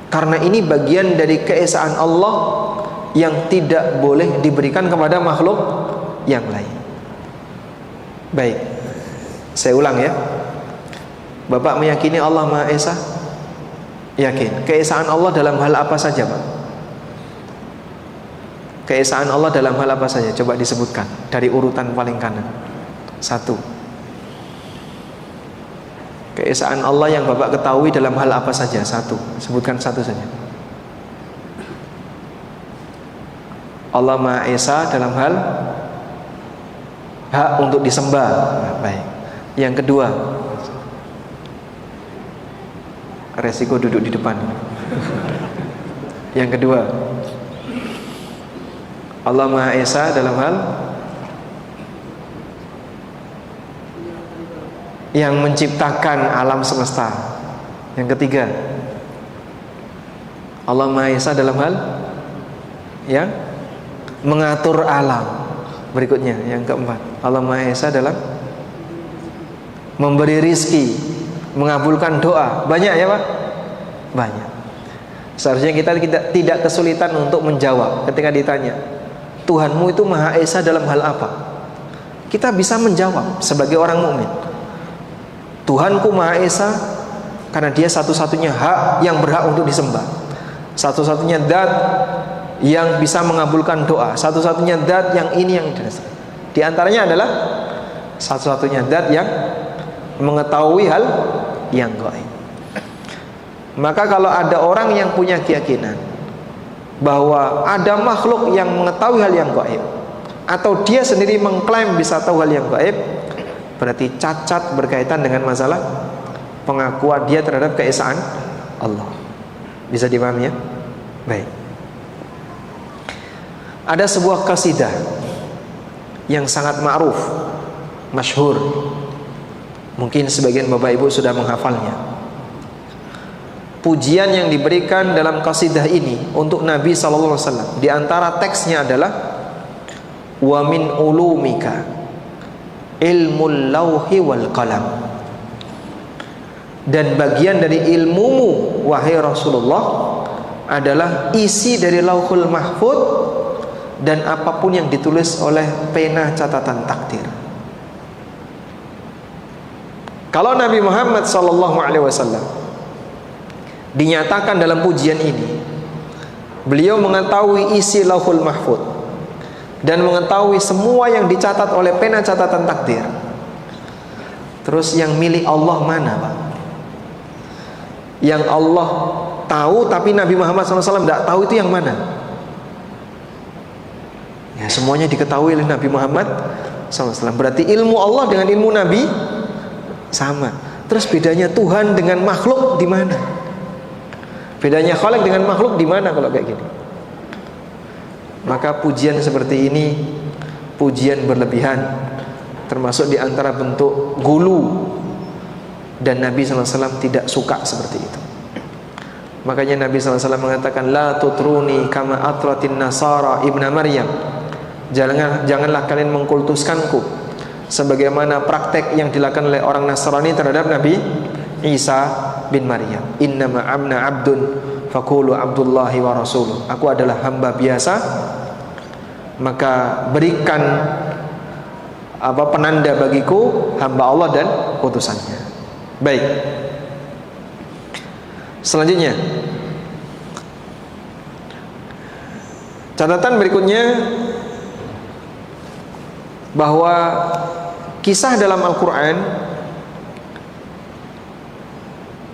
Karena ini bagian dari keesaan Allah yang tidak boleh diberikan kepada makhluk yang lain. Baik, saya ulang ya. Bapak meyakini Allah Maha Esa? Yakin. Keesaan Allah dalam hal apa saja, Pak? Keesaan Allah dalam hal apa saja? Coba disebutkan dari urutan paling kanan. 1. Keesaan Allah yang Bapak ketahui dalam hal apa saja? 1. Sebutkan 1 saja. Allah Maha Esa dalam hal hak untuk disembah. Baik. Yang kedua, resiko duduk di depan. Yang kedua, Allah Maha Esa dalam hal yang menciptakan alam semesta. Yang ketiga, Allah Maha Esa dalam hal yang mengatur alam. Berikutnya, yang keempat, Allah Maha Esa dalam memberi rizki, mengabulkan doa. Banyak ya Pak? Banyak. Seharusnya kita tidak kesulitan untuk menjawab ketika ditanya, Tuhanmu itu Maha Esa dalam hal apa? Kita bisa menjawab sebagai orang mukmin. Tuhanku Maha Esa karena Dia satu-satunya hak yang berhak untuk disembah, satu-satunya zat yang bisa mengabulkan doa, satu-satunya zat yang ini yang di antaranya adalah satu-satunya zat yang mengetahui hal yang gaib. Maka kalau ada orang yang punya keyakinan bahwa ada makhluk yang mengetahui hal yang gaib, atau dia sendiri mengklaim bisa tahu hal yang gaib, berarti cacat berkaitan dengan masalah pengakuan dia terhadap keesaan Allah. Bisa dipahami ya? Baik. Ada sebuah qasidah yang sangat ma'ruf, masyhur. Mungkin sebagian Bapak Ibu sudah menghafalnya. Pujian yang diberikan dalam qasidah ini untuk Nabi SAW, di antara teksnya adalah wa min ulumika ilmul lauhi wal qalam. Dan bagian dari ilmumu wahai Rasulullah adalah isi dari lauhul mahfud dan apapun yang ditulis oleh pena catatan takdir. Kalau Nabi Muhammad SAW dinyatakan dalam pujian ini, beliau mengetahui isi lauhul mahfud dan mengetahui semua yang dicatat oleh pena catatan takdir. Terus yang milik Allah mana Pak? Yang Allah tahu tapi Nabi Muhammad SAW tidak tahu, itu yang mana? Ya, semuanya diketahui oleh Nabi Muhammad SAW. Berarti ilmu Allah dengan ilmu Nabi sama. Terus bedanya Tuhan dengan makhluk di mana? Bedanya Khalik dengan makhluk di mana kalau kayak gini? Maka pujian seperti ini pujian berlebihan, termasuk di antara bentuk gulu, dan Nabi SAW tidak suka seperti itu. Makanya Nabi SAW mengatakan, la tutruni kama atratin nasara ibna Maryam. Janganlah kalian mengkultuskanku sebagaimana praktek yang dilakukan oleh orang Nasrani terhadap Nabi Isa bin Maryam. Innama amna abdun faqulu abdullahi wa rasuluh. Aku adalah hamba biasa, maka berikan penanda bagiku, hamba Allah dan utusannya. Baik. Selanjutnya, catatan berikutnya bahwa kisah dalam Al-Quran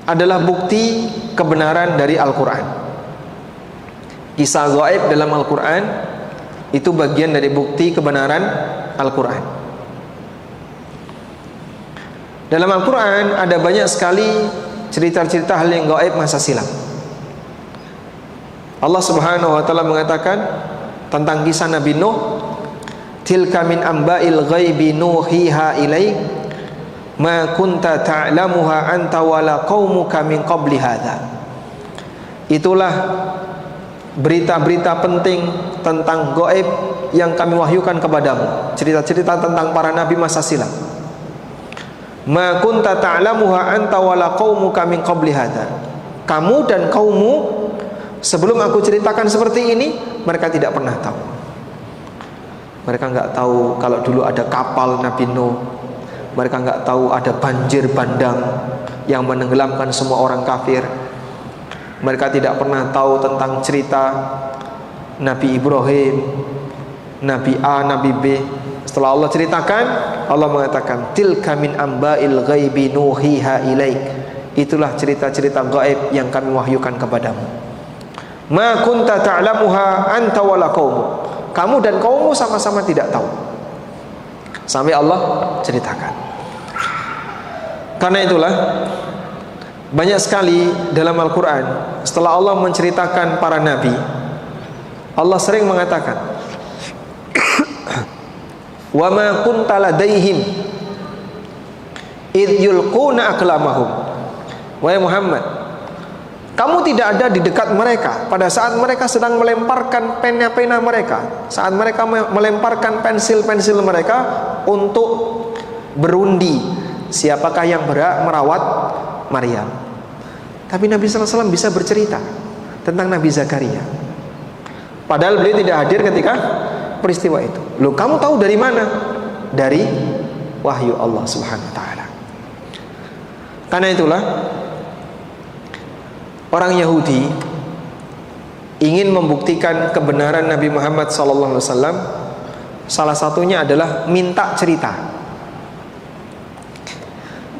adalah bukti kebenaran dari Al-Quran. Kisah gaib dalam Al-Quran itu bagian dari bukti kebenaran Al-Quran. Dalam Al-Quran ada banyak sekali cerita-cerita hal yang gaib masa silam. Allah Subhanahu wa ta'ala mengatakan tentang kisah Nabi Nuh, tilka min amba'il ghaibi nuhiha ilaik ma kunta ta'lamuha anta wala qaumuka min qabli hadha. Itulah berita-berita penting tentang gaib yang kami wahyukan kepadamu, cerita-cerita tentang para nabi masa silam. Ma kunta ta'lamuha anta wala qaumuka min qabli hadha. Kamu dan kaummu sebelum aku ceritakan seperti ini, mereka tidak pernah tahu. Mereka nggak tahu kalau dulu ada kapal Nabi Nuh. Mereka nggak tahu ada banjir bandang yang menenggelamkan semua orang kafir. Mereka tidak pernah tahu tentang cerita Nabi Ibrahim, Nabi A, Nabi B. Setelah Allah ceritakan, Allah mengatakan tilka min amba'il ghaibi nuhiha ilaik. Itulah cerita-cerita gaib yang kami wahyukan kepadamu. Ma kunta ta'lamuha anta wala qaumuk. kamu dan kaummu sama-sama tidak tahu. Sampai Allah ceritakan. Karena itulah banyak sekali dalam Al-Quran setelah Allah menceritakan para nabi, Allah sering mengatakan wa ma kunta ladaihim id yulquna aqlamahum. Wahai Muhammad, kamu tidak ada di dekat mereka pada saat mereka sedang melemparkan pena-pena mereka, saat mereka melemparkan pensil-pensil mereka untuk berundi siapakah yang berhak merawat Maryam. Tapi Nabi SAW bisa bercerita tentang Nabi Zakaria, padahal beliau tidak hadir ketika peristiwa itu. Loh, kamu tahu dari mana? Dari wahyu Allah Subhanahu wa taala. Karena itulah orang Yahudi ingin membuktikan kebenaran Nabi Muhammad SAW. Salah satunya adalah minta cerita.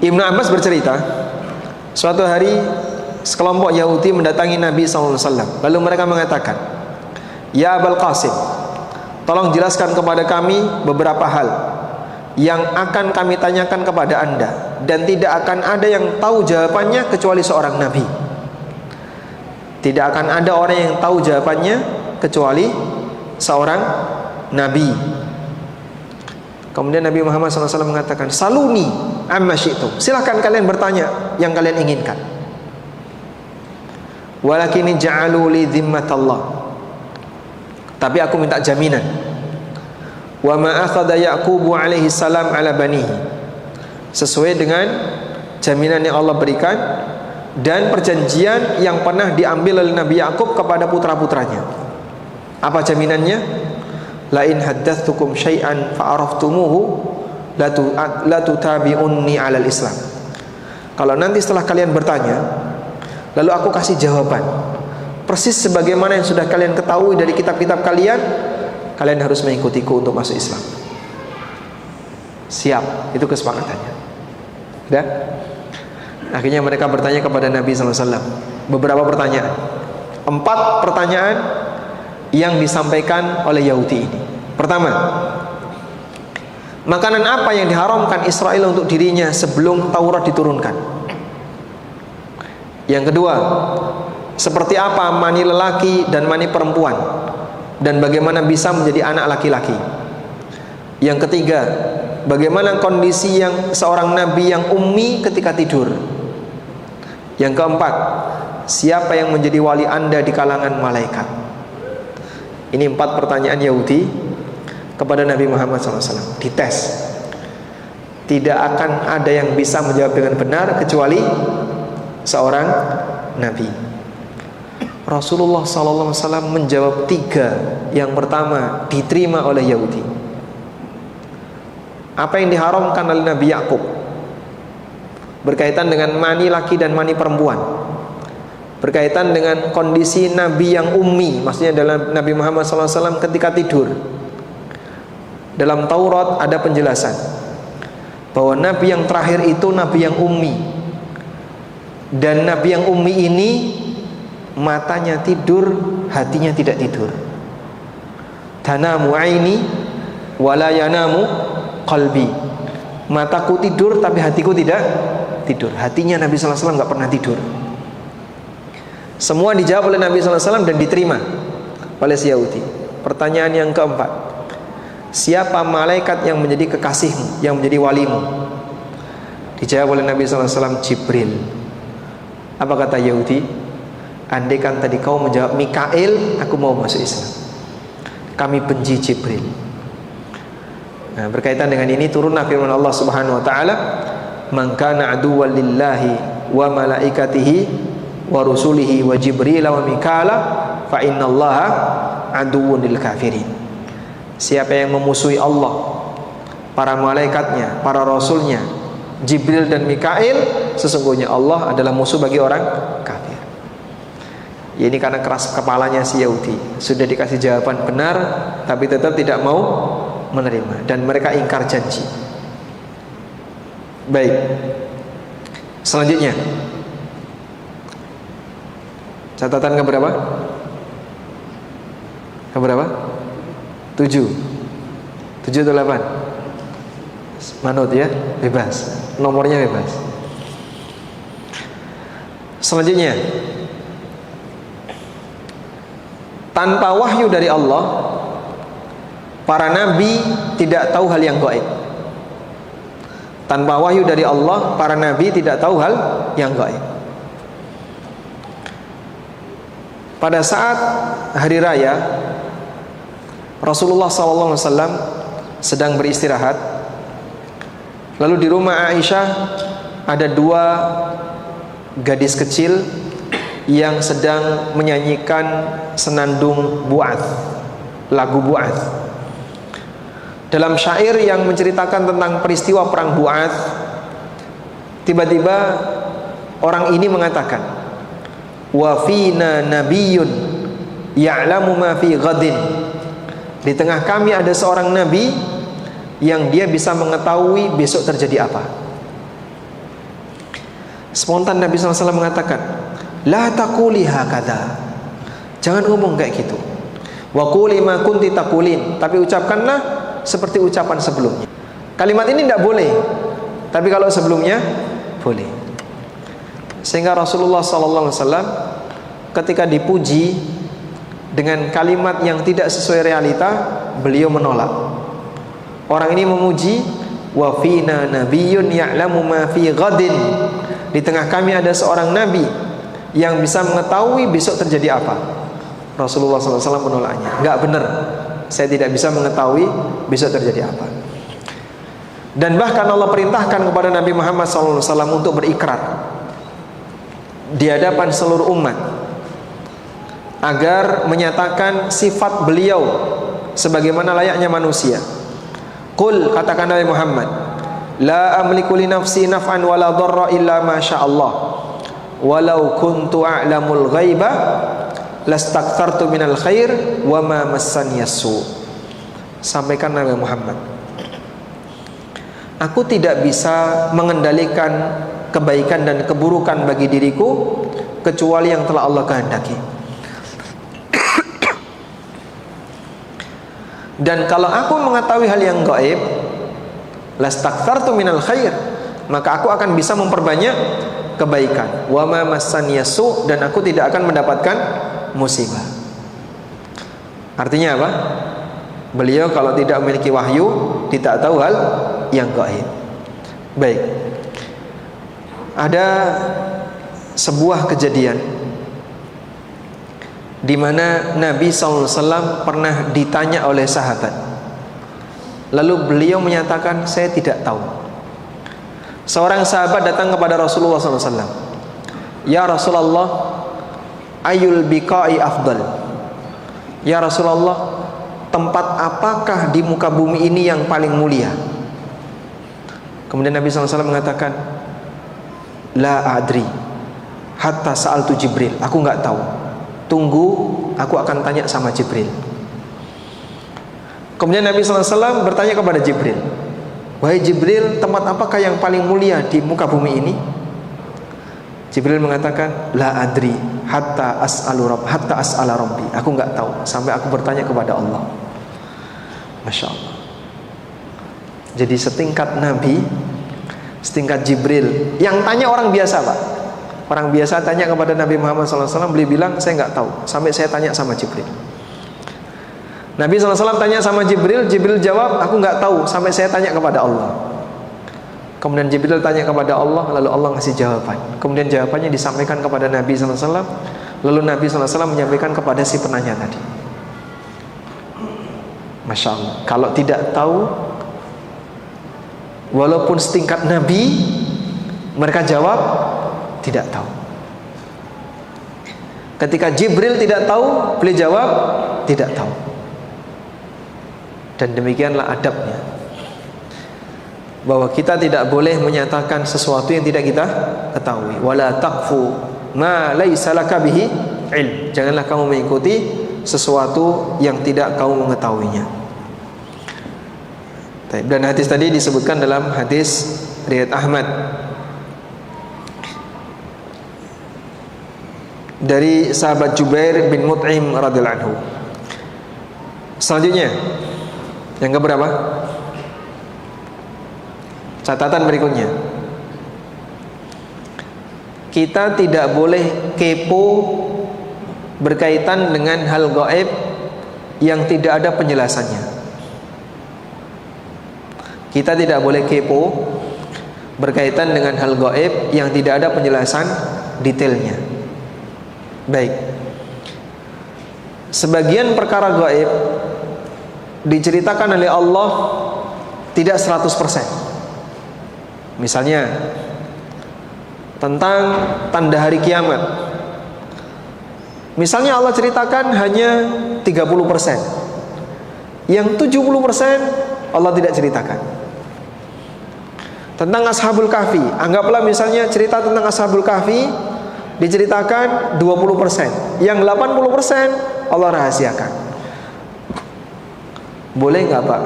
Ibnu Abbas bercerita, suatu hari sekelompok Yahudi mendatangi Nabi SAW. Lalu mereka mengatakan, ya Abul Qasim, tolong jelaskan kepada kami beberapa hal yang akan kami tanyakan kepada anda, dan tidak akan ada yang tahu jawabannya kecuali seorang Nabi. Tidak akan ada orang yang tahu jawabannya kecuali seorang Nabi. Kemudian Nabi Muhammad SAW mengatakan, saluni amma syi'tum, silahkan kalian bertanya yang kalian inginkan. Walakini ja'alu li dhimmatallah, tapi aku minta jaminan. Wa ma akhadha Yaqubu alaihi salam ala banihi, sesuai dengan jaminan yang Allah berikan dan perjanjian yang pernah diambil oleh Nabi Yakub kepada putra-putranya. Apa jaminannya? La in haddatsukum syai'an fa araftumuhu la tutabi'unni 'alal Islam. Kalau nanti setelah kalian bertanya, lalu aku kasih jawaban persis sebagaimana yang sudah kalian ketahui dari kitab-kitab kalian, kalian harus mengikutiku untuk masuk Islam. Siap, itu kesepakatannya. Sudah? Akhirnya mereka bertanya kepada Nabi SAW beberapa pertanyaan. 4 pertanyaan yang disampaikan oleh Yahudi ini. Pertama, makanan apa yang diharamkan Israel untuk dirinya sebelum Taurat diturunkan? Yang kedua, seperti apa mani lelaki dan mani perempuan, dan bagaimana bisa menjadi anak laki-laki? Yang ketiga, bagaimana kondisi yang seorang nabi yang ummi ketika tidur? Yang keempat, siapa yang menjadi wali anda di kalangan malaikat? Ini 4 pertanyaan Yahudi kepada Nabi Muhammad SAW. Dites. Tidak akan ada yang bisa menjawab dengan benar kecuali seorang nabi. Rasulullah SAW menjawab 3. Yang pertama diterima oleh Yahudi. Apa yang diharamkan oleh Nabi Yakub berkaitan dengan mani laki dan mani perempuan, berkaitan dengan kondisi nabi yang ummi, maksudnya dalam Nabi Muhammad SAW ketika tidur. Dalam Taurat ada penjelasan bahwa nabi yang terakhir itu nabi yang ummi, dan nabi yang ummi ini matanya tidur, hatinya tidak tidur. Tanamu aini wala yanamu qalbi, mataku tidur tapi hatiku tidak tidur. Hatinya Nabi SAW nggak pernah tidur. Semua dijawab oleh Nabi SAW dan diterima oleh si Yahudi. Pertanyaan yang keempat, siapa malaikat yang menjadi kekasihmu, yang menjadi walimu? Dijawab oleh Nabi SAW, Jibril. Apa kata Yahudi? Andaikan tadi kau menjawab Mikail, aku mau masuk Islam. Kami benci Jibril. Nah, berkaitan dengan ini turunlah firman Allah Subhanahu wa taala, "Man kana aduwwan lillahi wa malaikatihi wa rusulihi wa Jibril wa Mikala fa innallaha aduwwun lil kafirin." Siapa yang memusuhi Allah, para malaikatnya, para rasulnya, Jibril dan Mikail, sesungguhnya Allah adalah musuh bagi orang kafir. Ya, ini karena keras kepalanya si Yahudi. Sudah dikasih jawaban benar tapi tetap tidak mau menerima, dan mereka ingkar janji. Baik, selanjutnya catatan keberapa? Keberapa? 7. 7 atau 8? Manut ya, bebas. Nomornya bebas. Selanjutnya, tanpa wahyu dari Allah, para nabi tidak tahu hal yang gaib. Tanpa wahyu dari Allah, para nabi tidak tahu hal yang gaib. Pada saat hari raya, Rasulullah SAW sedang beristirahat. Lalu di rumah Aisyah ada 2 gadis kecil yang sedang menyanyikan senandung Bu'ath, lagu Bu'ath. Dalam syair yang menceritakan tentang peristiwa perang Bu'ath, tiba-tiba orang ini mengatakan, wa fina nabiyyun ya'lamu ma fi ghadin. Di tengah kami ada seorang nabi yang dia bisa mengetahui besok terjadi apa. Spontan Nabi SAW mengatakan, la taquli hakadha, jangan ngomong kayak gitu. Wa quli ma kunti taqulin, tapi ucapkanlah seperti ucapan sebelumnya. Kalimat ini tidak boleh, tapi kalau sebelumnya boleh. Sehingga Rasulullah SAW ketika dipuji dengan kalimat yang tidak sesuai realita, beliau menolak. Orang ini memuji, wa fina nabiyyun ya'lamu ma fi ghadin. Di tengah kami ada seorang nabi yang bisa mengetahui besok terjadi apa. Rasulullah SAW menolaknya. Enggak benar, saya tidak bisa mengetahui besok terjadi apa. Dan bahkan Allah perintahkan kepada Nabi Muhammad SAW untuk berikrar di hadapan seluruh umat agar menyatakan sifat beliau sebagaimana layaknya manusia. Qul, katakan Nabi Muhammad, la amliku li nafsi naf'an wala dharra illa ma sya'allah, walau kuntu a'lamul ghaiba lastakthartu minal khair wa ma massani yasu. Sampaikan Nabi Muhammad, aku tidak bisa mengendalikan kebaikan dan keburukan bagi diriku kecuali yang telah Allah kehendaki. Dan kalau aku mengetahui hal yang gaib, lastakthartu minal khair, maka aku akan bisa memperbanyak kebaikan. Wa ma massani yasu, dan aku tidak akan mendapatkan musibah. Artinya apa? Beliau kalau tidak memiliki wahyu, tidak tahu hal yang gaib. Baik. Ada sebuah kejadian di mana Nabi SAW pernah ditanya oleh sahabat. Lalu beliau menyatakan, saya tidak tahu. Seorang sahabat datang kepada Rasulullah SAW. Ya Rasulullah, ayul biqa'i afdal. Ya Rasulullah, tempat apakah di muka bumi ini yang paling mulia? Kemudian Nabi SAW mengatakan, la adri hatta sa'altu Jibril. Aku nggak tahu. Tunggu, aku akan tanya sama Jibril. Kemudian Nabi SAW bertanya kepada Jibril, wahai Jibril, tempat apakah yang paling mulia di muka bumi ini? Jibril mengatakan, la adri hatta as'ala rabbi. Aku nggak tahu sampai aku bertanya kepada Allah. Masya Allah. Jadi setingkat Nabi, setingkat Jibril. Yang tanya orang biasa, Pak. Orang biasa tanya kepada Nabi Muhammad SAW, beliau bilang, saya nggak tahu sampai saya tanya sama Jibril. Nabi SAW tanya sama Jibril, Jibril jawab, aku nggak tahu sampai saya tanya kepada Allah. Kemudian Jibril tanya kepada Allah, lalu Allah ngasih jawaban. Kemudian jawabannya disampaikan kepada Nabi SAW, lalu Nabi SAW menyampaikan kepada si penanya tadi. Masya Allah. Kalau tidak tahu, walaupun setingkat Nabi, mereka jawab tidak tahu. Ketika Jibril tidak tahu, beliau jawab tidak tahu. Dan demikianlah adabnya, bahwa kita tidak boleh menyatakan sesuatu yang tidak kita ketahui. Wala taqfu ma laisa laka bihi ilm. Janganlah kamu mengikuti sesuatu yang tidak kamu mengetahuinya. Dan hadis tadi disebutkan dalam hadis riwayat Ahmad dari sahabat Jubair bin Mut'im radhiyallahu anhu. Selanjutnya, yang keberapa? Catatan berikutnya, kita tidak boleh kepo berkaitan dengan hal gaib yang tidak ada penjelasannya. Kita tidak boleh kepo berkaitan dengan hal gaib yang tidak ada penjelasan detailnya. Baik, sebagian perkara gaib diceritakan oleh Allah tidak 100%. Misalnya tentang tanda hari kiamat, misalnya Allah ceritakan hanya 30%, yang 70% Allah tidak ceritakan. Tentang Ashabul Kahfi, anggaplah misalnya cerita tentang Ashabul Kahfi diceritakan 20%, yang 80% Allah rahasiakan. Boleh nggak Pak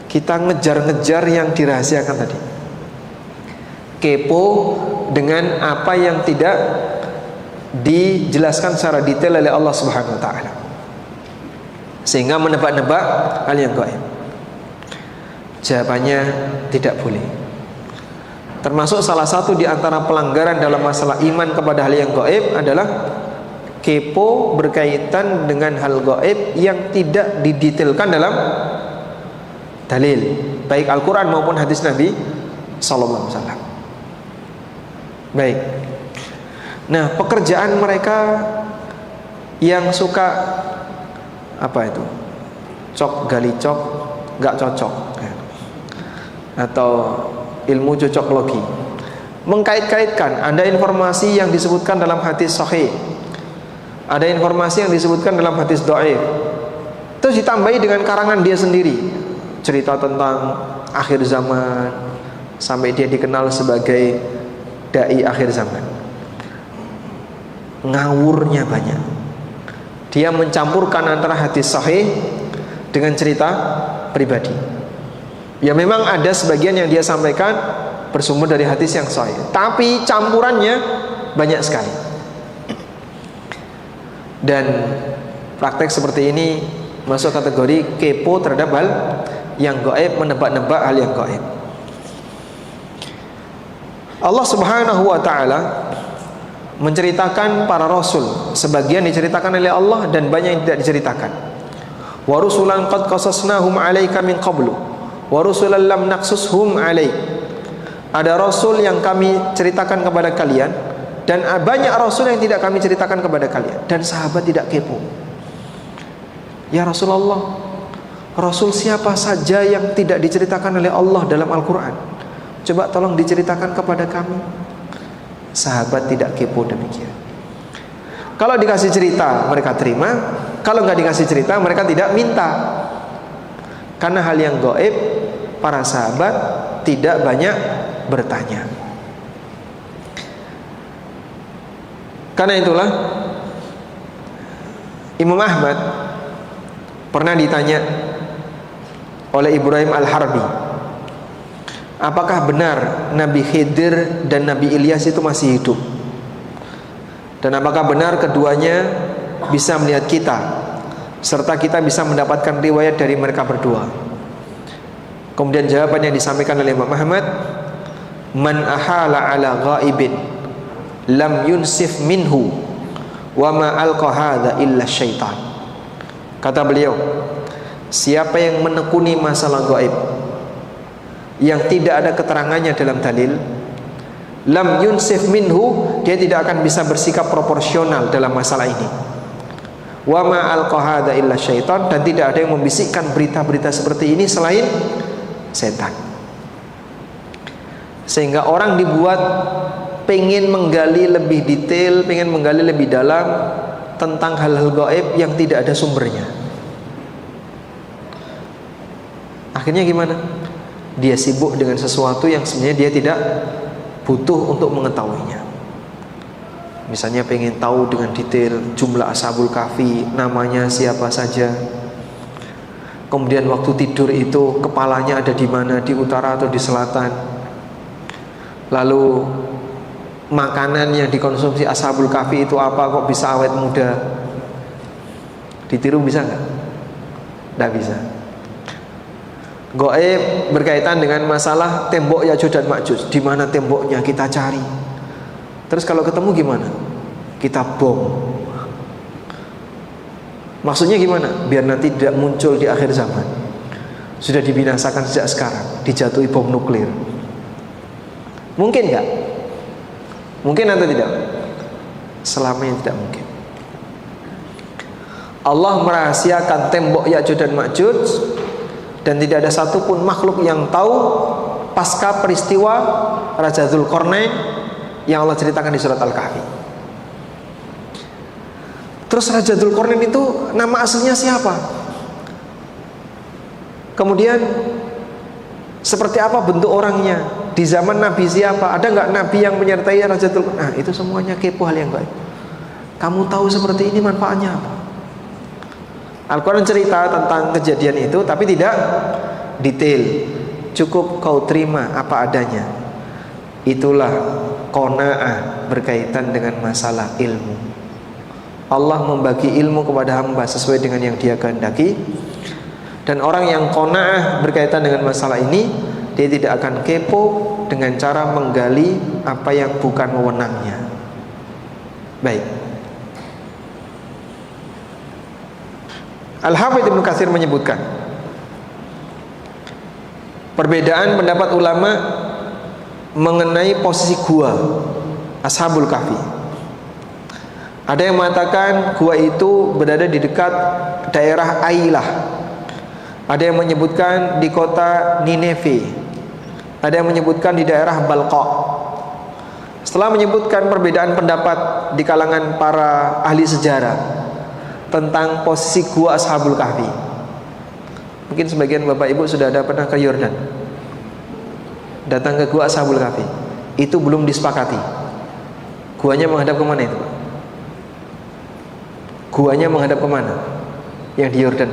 kita ngejar-ngejar yang dirahasiakan tadi? Kepo dengan apa yang tidak dijelaskan secara detail oleh Allah Subhanahu wa taala, sehingga menebak-nebak hal yang gaib. Jawabannya tidak boleh. Termasuk salah satu di antara pelanggaran dalam masalah iman kepada hal yang gaib adalah kepo berkaitan dengan hal gaib yang tidak didetailkan dalam dalil, baik Al-Quran maupun hadis Nabi sallallahu alaihi wasallam. Baik. Nah, pekerjaan mereka yang suka apa itu? Cok gali cok, gak cocok. Atau ilmu cocok logi. Mengkait-kaitkan, ada informasi yang disebutkan dalam hadis sahih, ada informasi yang disebutkan dalam hadis dhaif, terus ditambahi dengan karangan dia sendiri, cerita tentang akhir zaman sampai dia dikenal sebagai dai akhir zaman. Ngawurnya banyak. Dia mencampurkan antara hadis sahih dengan cerita pribadi. Ya memang ada sebagian yang dia sampaikan bersumber dari hadis yang sahih, tapi campurannya banyak sekali. Dan praktek seperti ini masuk kategori kepo terhadap hal yang gaib, menebak-nebak hal yang gaib. Allah Subhanahu wa taala menceritakan para rasul, sebagian diceritakan oleh Allah dan banyak yang tidak diceritakan. Wa rusulan qad qasasnahum 'alaika min qablu wa rusulan lam naqsushum 'alaik. Ada rasul yang kami ceritakan kepada kalian dan banyak rasul yang tidak kami ceritakan kepada kalian. Dan sahabat tidak kepo. Ya Rasulullah, rasul siapa saja yang tidak diceritakan oleh Allah dalam Al-Quran? Coba tolong diceritakan kepada kami. Sahabat tidak kepo demikian. Kalau dikasih cerita mereka terima, kalau nggak dikasih cerita mereka tidak minta. Karena hal yang gaib, para sahabat tidak banyak bertanya. Karena itulah Imam Ahmad pernah ditanya oleh Ibrahim Al-Harbi, apakah benar Nabi Khidir dan Nabi Ilyas itu masih hidup? Dan apakah benar keduanya bisa melihat kita, serta kita bisa mendapatkan riwayat dari mereka berdua? Kemudian jawaban yang disampaikan oleh Imam Ahmad, man ahala ala ghaibin lam yunsif minhu wa ma alqa hadza illa syaitan. Kata beliau, siapa yang menekuni masalah gaib yang tidak ada keterangannya dalam dalil, lam yunsif minhu, dia tidak akan bisa bersikap proporsional dalam masalah ini. Wa ma alqa hadza illa syaitan, dan tidak ada yang membisikkan berita-berita seperti ini selain setan. Sehingga orang dibuat pengen menggali lebih detail, pengen menggali lebih dalam tentang hal-hal gaib yang tidak ada sumbernya. Akhirnya gimana? Dia sibuk dengan sesuatu yang sebenarnya dia tidak butuh untuk mengetahuinya. Misalnya pengen tahu dengan detail jumlah Ashabul Kahfi, namanya siapa saja. Kemudian waktu tidur itu kepalanya ada di mana, di utara atau di selatan. Lalu makanan yang dikonsumsi Ashabul Kahfi itu apa, kok bisa awet muda? Ditiru bisa nggak? Tidak bisa. Gaib berkaitan dengan masalah tembok Ya'juj dan Ma'juj. Di mana temboknya kita cari. Terus kalau ketemu gimana? Kita bom. Maksudnya gimana? Biar nanti tidak muncul di akhir zaman. Sudah dibinasakan sejak sekarang, dijatuhi bom nuklir. Mungkin nggak? Mungkin atau tidak? Selamanya tidak mungkin. Allah merahasiakan tembok Ya'juj dan Ma'juj, dan tidak ada satupun makhluk yang tahu pasca peristiwa Raja Dzulqarnain yang Allah ceritakan di surat Al-Kahfi. Terus Raja Dzulqarnain itu nama aslinya siapa? Kemudian seperti apa bentuk orangnya? Di zaman Nabi siapa? Ada nggak Nabi yang menyertai Raja Dzulqarnain? Nah, itu semuanya kepo, hal yang baik. Kamu tahu seperti ini manfaatnya apa? Al-Quran cerita tentang kejadian itu, tapi tidak detail. Cukup kau terima apa adanya. Itulah qanaah berkaitan dengan masalah ilmu. Allah membagi ilmu kepada hamba sesuai dengan yang Dia kehendaki. Dan orang yang qanaah berkaitan dengan masalah ini, dia tidak akan kepo dengan cara menggali apa yang bukan wewenangnya. Baik. Al-Hafidz Ibnu Katsir menyebutkan perbedaan pendapat ulama mengenai posisi gua Ashabul Kahfi. Ada yang mengatakan gua itu berada di dekat daerah Ailah. Ada yang menyebutkan di kota Nineve. Ada yang menyebutkan di daerah Balqa. Setelah menyebutkan perbedaan pendapat di kalangan para ahli sejarah tentang posisi gua Ashabul Kahfi. Mungkin sebagian Bapak Ibu sudah ada pernah ke Yordan, datang ke gua Ashabul Kahfi. Itu belum disepakati. Guanya menghadap kemana itu? Guanya menghadap kemana? Yang di Yordan?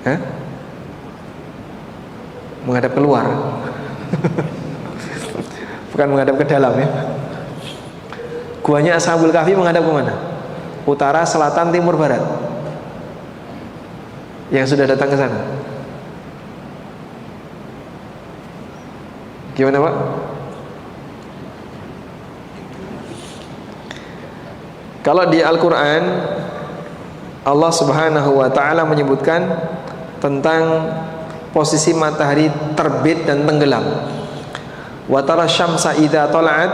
Hah? Menghadap keluar. Bukan menghadap ke dalam ya. Guanya Ashabul Kahfi menghadap kemana? Utara, selatan, timur, barat. Yang sudah datang ke sana. Gimana Pak? Kalau di Al-Quran, Allah Subhanahu wa ta'ala menyebutkan tentang posisi matahari terbit dan tenggelam. Wa tara syamsa idza tala'at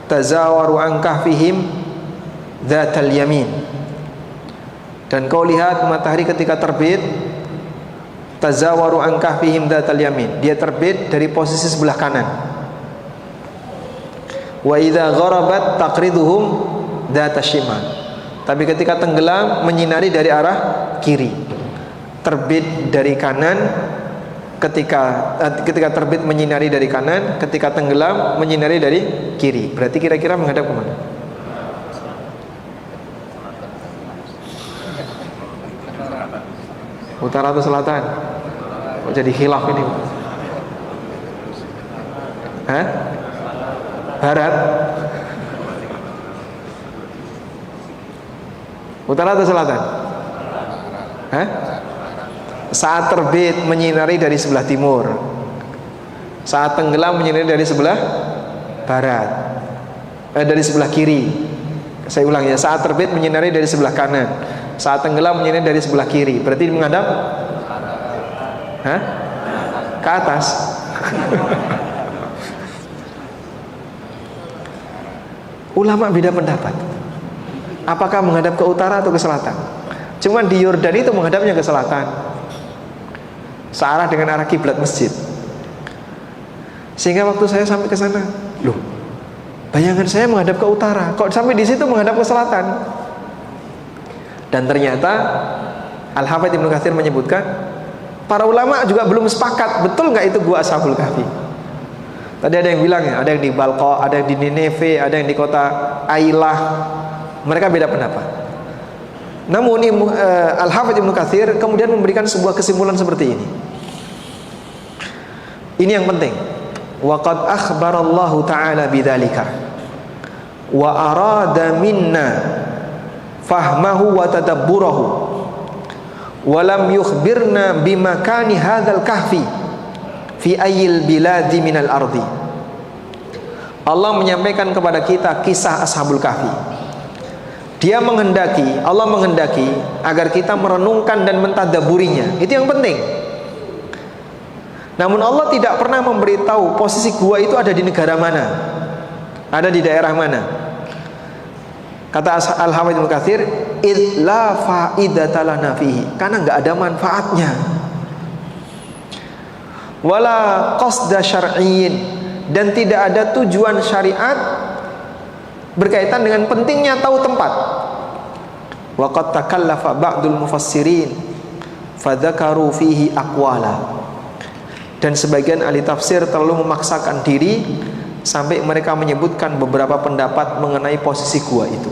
tazawaru an kahfihim dzatal yamin. Dan kau lihat matahari ketika terbit, tazawaru an kahfihim dzatal yamin, dia terbit dari posisi sebelah kanan. Wa idza gharabat taqriduhum dzatas shimal, tapi ketika tenggelam menyinari dari arah kiri. Terbit dari kanan, ketika terbit menyinari dari kanan, ketika tenggelam menyinari dari kiri. Berarti kira-kira menghadap kemana? Utara atau selatan? Kok jadi khilaf ini? Hah? Barat? Utara atau selatan? Hah? Saat terbit menyinari dari sebelah timur, saat tenggelam menyinari dari sebelah barat, dari sebelah kiri. Saya ulang ya, saat terbit menyinari dari sebelah kanan, saat tenggelam menyinari dari sebelah kiri. Berarti menghadap? Hah? Ke atas. Ulama beda pendapat. Apakah menghadap ke utara atau ke selatan? Cuman di Yordan itu menghadapnya ke selatan, searah dengan arah kiblat masjid. Sehingga waktu saya sampai ke sana, loh, bayangan saya menghadap ke utara, kok sampai di situ menghadap ke selatan? Dan ternyata Al-Hafidz Ibnu Katsir menyebutkan para ulama juga belum sepakat betul nggak itu gua Ashabul Kahfi. Tadi ada yang bilang ya, ada yang di Balqa, ada yang di Nineve, ada yang di kota Ailah. Mereka beda pendapat. Namun Al-Hafidz Ibnu Katsir kemudian memberikan sebuah kesimpulan seperti ini. Ini yang penting. Wa qad akhbarallahu ta'ala bidzalika wa arada minna fahmahu wa tadabburahu walam yukhbirna bimakani hadzal kahfi fi ayyil biladi minal ardi. Allah menyampaikan kepada kita kisah Ashabul Kahfi. Allah menghendaki agar kita merenungkan dan mentadaburinya. Itu yang penting. Namun Allah tidak pernah memberitahu posisi gua itu ada di negara mana, ada di daerah mana. Kata Al-Hafidz Ibnu Katsir, id la faidata lana fihi, karena enggak ada manfaatnya. Wala qasda syar'iyyin, dan tidak ada tujuan syariat berkaitan dengan pentingnya tahu tempat. Wa qad takallafa ba'dul mufassirin fadzakaru fihi aqwala, dan sebagian ahli tafsir terlalu memaksakan diri sampai mereka menyebutkan beberapa pendapat mengenai posisi gua itu.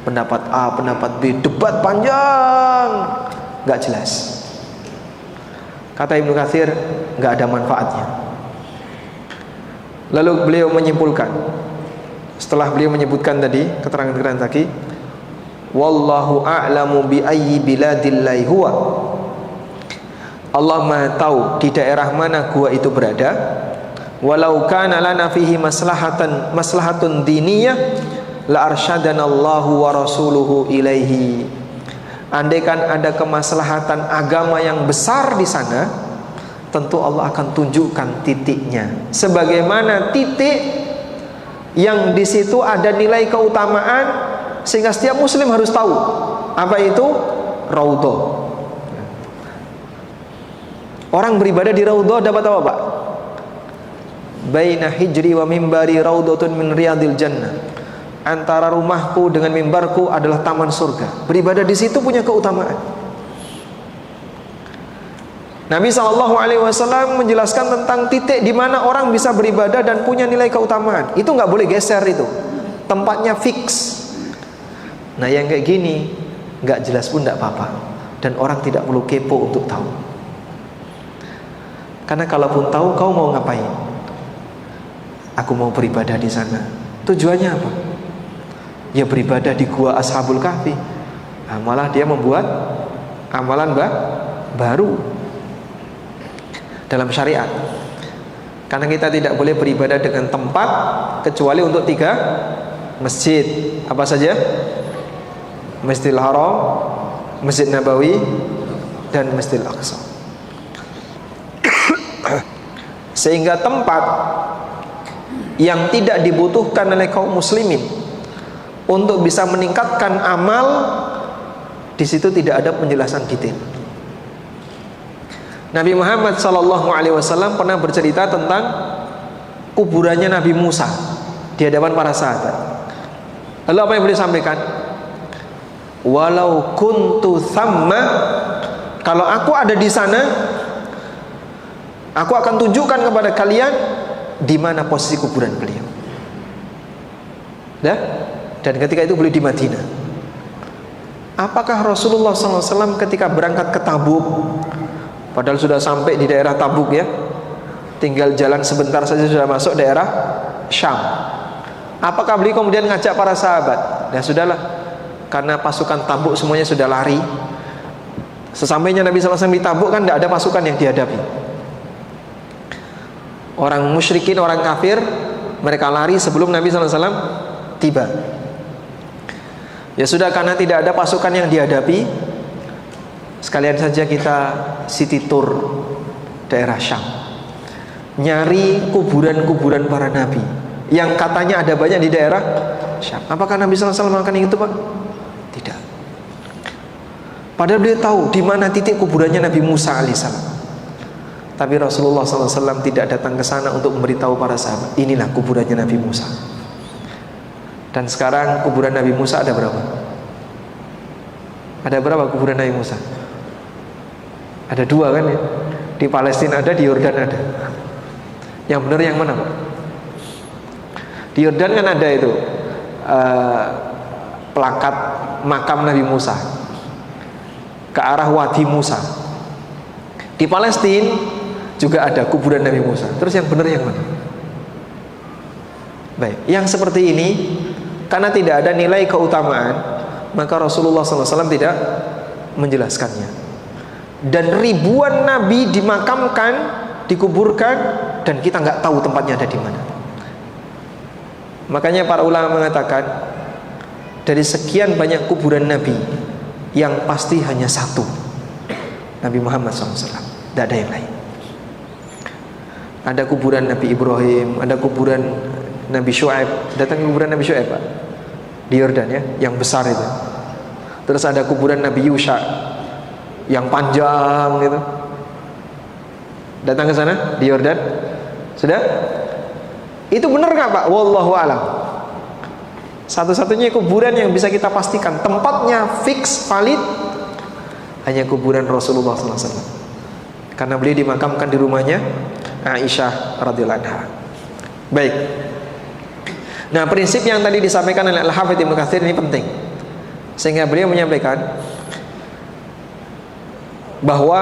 Pendapat A, pendapat B, debat panjang, nggak jelas. Kata Ibnu Katsir, nggak ada manfaatnya. Lalu beliau menyimpulkan, setelah beliau menyebutkan tadi keterangan-keterangan tadi, wallahu a'lamu bi ayyi biladillahi huwa. Allah Maha tahu di daerah mana gua itu berada. Walau kana lana fihi maslahatun diniyah la arsyadana-Allahu wa rasuluhu ilaihi. Andaikan ada kemaslahatan agama yang besar di sana, tentu Allah akan tunjukkan titiknya. Sebagaimana titik yang di situ ada nilai keutamaan sehingga setiap muslim harus tahu. Apa itu? Raudhah. Orang beribadah di Raudhah dapat apa, Pak? Baina hijri wa mimbari raudhatun min riyadil jannah. Antara rumahku dengan mimbarku adalah taman surga. Beribadah di situ punya keutamaan. Nabi SAW menjelaskan tentang titik di mana orang bisa beribadah dan punya nilai keutamaan. Itu nggak boleh geser itu. Tempatnya fix. Nah yang kayak gini nggak jelas pun nggak apa-apa. Dan orang tidak perlu kepo untuk tahu. Karena kalaupun tahu, kau mau ngapain? Aku mau beribadah di sana. Tujuannya apa? Ya beribadah di gua Ashabul Kahfi. Nah, malah dia membuat amalan baru dalam syariat. Karena kita tidak boleh beribadah dengan tempat kecuali untuk 3 masjid. Apa saja? Masjidil Haram, Masjid Nabawi, dan Masjidil Aqsa. Sehingga tempat yang tidak dibutuhkan oleh kaum muslimin untuk bisa meningkatkan amal, di situ tidak ada penjelasan detail. Nabi Muhammad SAW pernah bercerita tentang kuburannya Nabi Musa di hadapan para sahabat. Lalu apa yang beliau sampaikan? Walau kuntu thamma, kalau aku ada di sana, aku akan tunjukkan kepada kalian di mana posisi kuburan beliau. Dan ketika itu beliau di Madinah. Apakah Rasulullah SAW ketika berangkat ke Tabuk, padahal sudah sampai di daerah Tabuk ya, tinggal jalan sebentar saja sudah masuk daerah Syam, apakah beliau kemudian ngajak para sahabat? Ya sudahlah, karena pasukan Tabuk semuanya sudah lari. Sesampainya Nabi SAW di Tabuk kan tidak ada pasukan yang dihadapi. Orang musyrikin, orang kafir, mereka lari sebelum Nabi SAW tiba. Ya sudah, karena tidak ada pasukan yang dihadapi, sekalian saja kita city tour daerah Syam, nyari kuburan-kuburan para nabi yang katanya ada banyak di daerah Syam. Apakah Nabi SAW melakukan itu, Pak? Tidak. Padahal beliau tahu di mana titik kuburannya Nabi Musa alaihissalam. Tapi Rasulullah SAW tidak datang ke sana untuk memberitahu para sahabat, inilah kuburannya Nabi Musa. Dan sekarang kuburan Nabi Musa ada berapa? Ada berapa kuburan Nabi Musa? Ada 2 kan ya? Di Palestina ada, di Yordan ada. Yang benar yang mana, Pak? Di Yordan kan ada itu plakat makam Nabi Musa ke arah Wadi Musa. Di Palestina juga ada kuburan Nabi Musa. Terus yang benar yang mana? Baik, yang seperti ini karena tidak ada nilai keutamaan, maka Rasulullah SAW tidak menjelaskannya. Dan ribuan nabi dimakamkan, dikuburkan, dan kita nggak tahu tempatnya ada di mana. Makanya para ulama mengatakan, dari sekian banyak kuburan nabi, yang pasti hanya satu, Nabi Muhammad SAW, tidak ada yang lain. Ada kuburan Nabi Ibrahim, ada kuburan Nabi Syuaib. Datang ke kuburan Nabi Syuaib, Pak, di Yordan ya, yang besar itu. Terus ada kuburan Nabi Yusha yang panjang gitu. Datang ke sana di Yordan. Sudah? Itu benar nggak, Pak? Wallahu a'lam. Satu-satunya kuburan yang bisa kita pastikan tempatnya fix valid hanya kuburan Rasulullah SAW, karena beliau dimakamkan di rumahnya Aisyah radhiyallahu anha. Baik. Nah, prinsip yang tadi disampaikan oleh Al-Hafidz Ibnu Katsir ini penting, sehingga beliau menyampaikan bahwa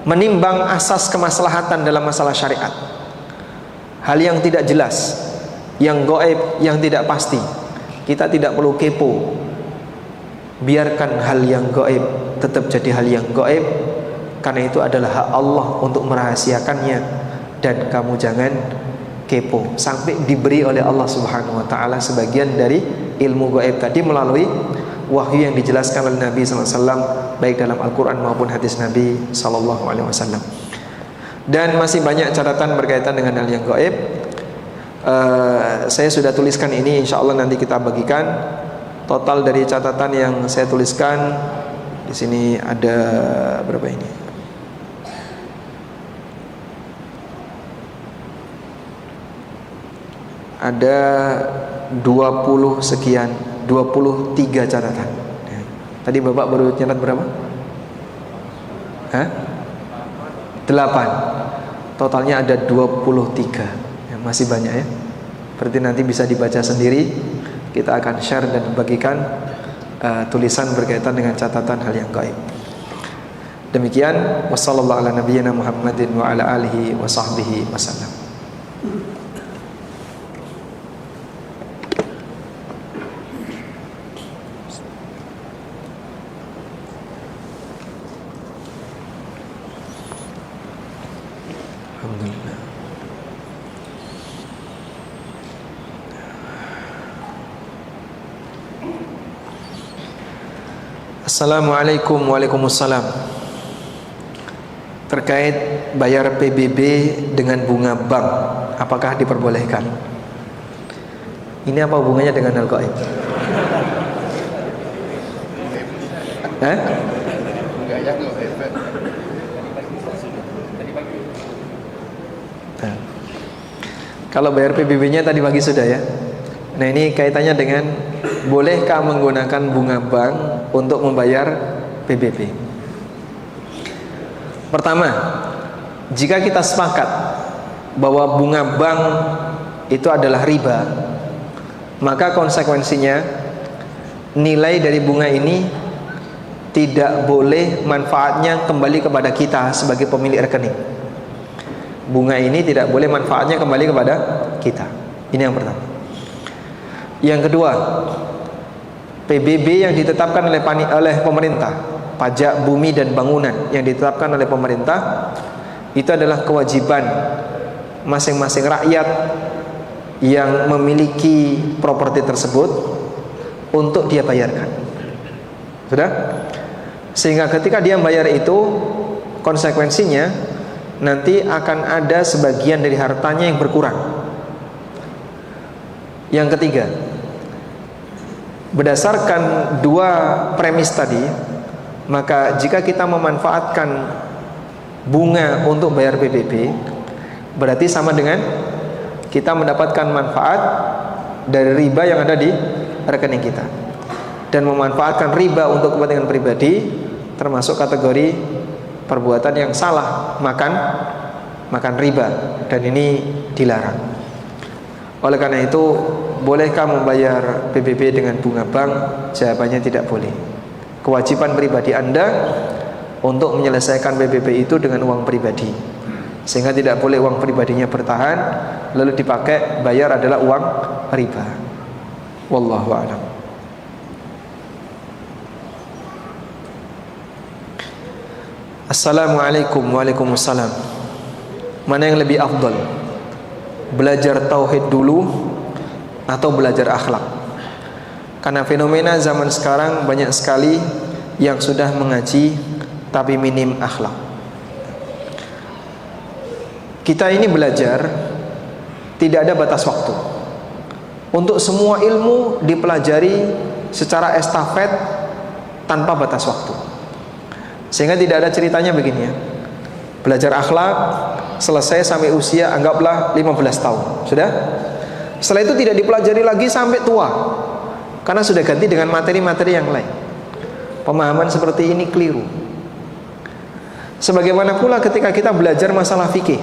menimbang asas kemaslahatan dalam masalah syariat, hal yang tidak jelas, yang gaib, yang tidak pasti, kita tidak perlu kepo. Biarkan hal yang gaib tetap jadi hal yang gaib, karena itu adalah hak Allah untuk merahasiakannya. Dan kamu jangan kepo sampai diberi oleh Allah Subhanahu wa ta'ala sebagian dari ilmu gaib tadi melalui wahyu yang dijelaskan oleh Nabi SAW, baik dalam Al-Quran maupun hadis Nabi SAW. Dan masih banyak catatan berkaitan dengan hal yang gaib. Saya sudah tuliskan ini, insya Allah nanti kita bagikan. Total dari catatan yang saya tuliskan di sini ada berapa ini? Ada 20 sekian, 23 catatan. Tadi Bapak baru nyatat berapa? 8. Totalnya ada 23. Masih banyak ya. Berarti nanti bisa dibaca sendiri. Kita akan share dan bagikan tulisan berkaitan dengan catatan hal yang gaib. Demikian, wassallallahu ala nabiyyina Muhammadin wa ala alihi wa sahbihi wasallam. Alhamdulillah. Assalamualaikum. Waalaikumsalam. Terkait bayar PBB dengan bunga bank, apakah diperbolehkan? Ini apa hubungannya dengan hal gaib? Kalau bayar PBB-nya tadi pagi sudah ya. Nah, ini kaitannya dengan bolehkah menggunakan bunga bank untuk membayar PBB. Pertama, jika kita sepakat bahwa bunga bank itu adalah riba, maka konsekuensinya nilai dari bunga ini tidak boleh manfaatnya kembali kepada kita sebagai pemilik rekening. Bunga ini tidak boleh manfaatnya kembali kepada kita. Ini yang pertama. Yang kedua, PBB yang ditetapkan oleh pemerintah, pajak bumi dan bangunan yang ditetapkan oleh pemerintah, itu adalah kewajiban masing-masing rakyat yang memiliki properti tersebut untuk dia bayarkan. Sudah? Sehingga ketika dia bayar itu, konsekuensinya nanti akan ada sebagian dari hartanya yang berkurang. Yang ketiga, berdasarkan dua premis tadi, maka jika kita memanfaatkan bunga untuk bayar PBB, berarti sama dengan kita mendapatkan manfaat dari riba yang ada di rekening kita. Dan memanfaatkan riba untuk kepentingan pribadi termasuk kategori perbuatan yang salah, makan riba, dan ini dilarang. Oleh karena itu, bolehkah membayar PBB dengan bunga bank? Jawabannya tidak boleh. Kewajiban pribadi Anda untuk menyelesaikan PBB itu dengan uang pribadi, sehingga tidak boleh uang pribadinya bertahan lalu dipakai bayar adalah uang riba. Wallahu a'lam. Assalamualaikum. Waalaikumsalam. Mana yang lebih afdal? Belajar tauhid dulu atau belajar akhlak? Karena fenomena zaman sekarang banyak sekali yang sudah mengaji tapi minim akhlak. Kita ini belajar tidak ada batas waktu. Untuk semua ilmu dipelajari secara estafet tanpa batas waktu. Sehingga tidak ada ceritanya begini ya. Belajar akhlak selesai sampai usia anggaplah 15 tahun. Sudah? Setelah itu tidak dipelajari lagi sampai tua. Karena sudah ganti dengan materi-materi yang lain. Pemahaman seperti ini keliru. Sebagaimana pula ketika kita belajar masalah fikih.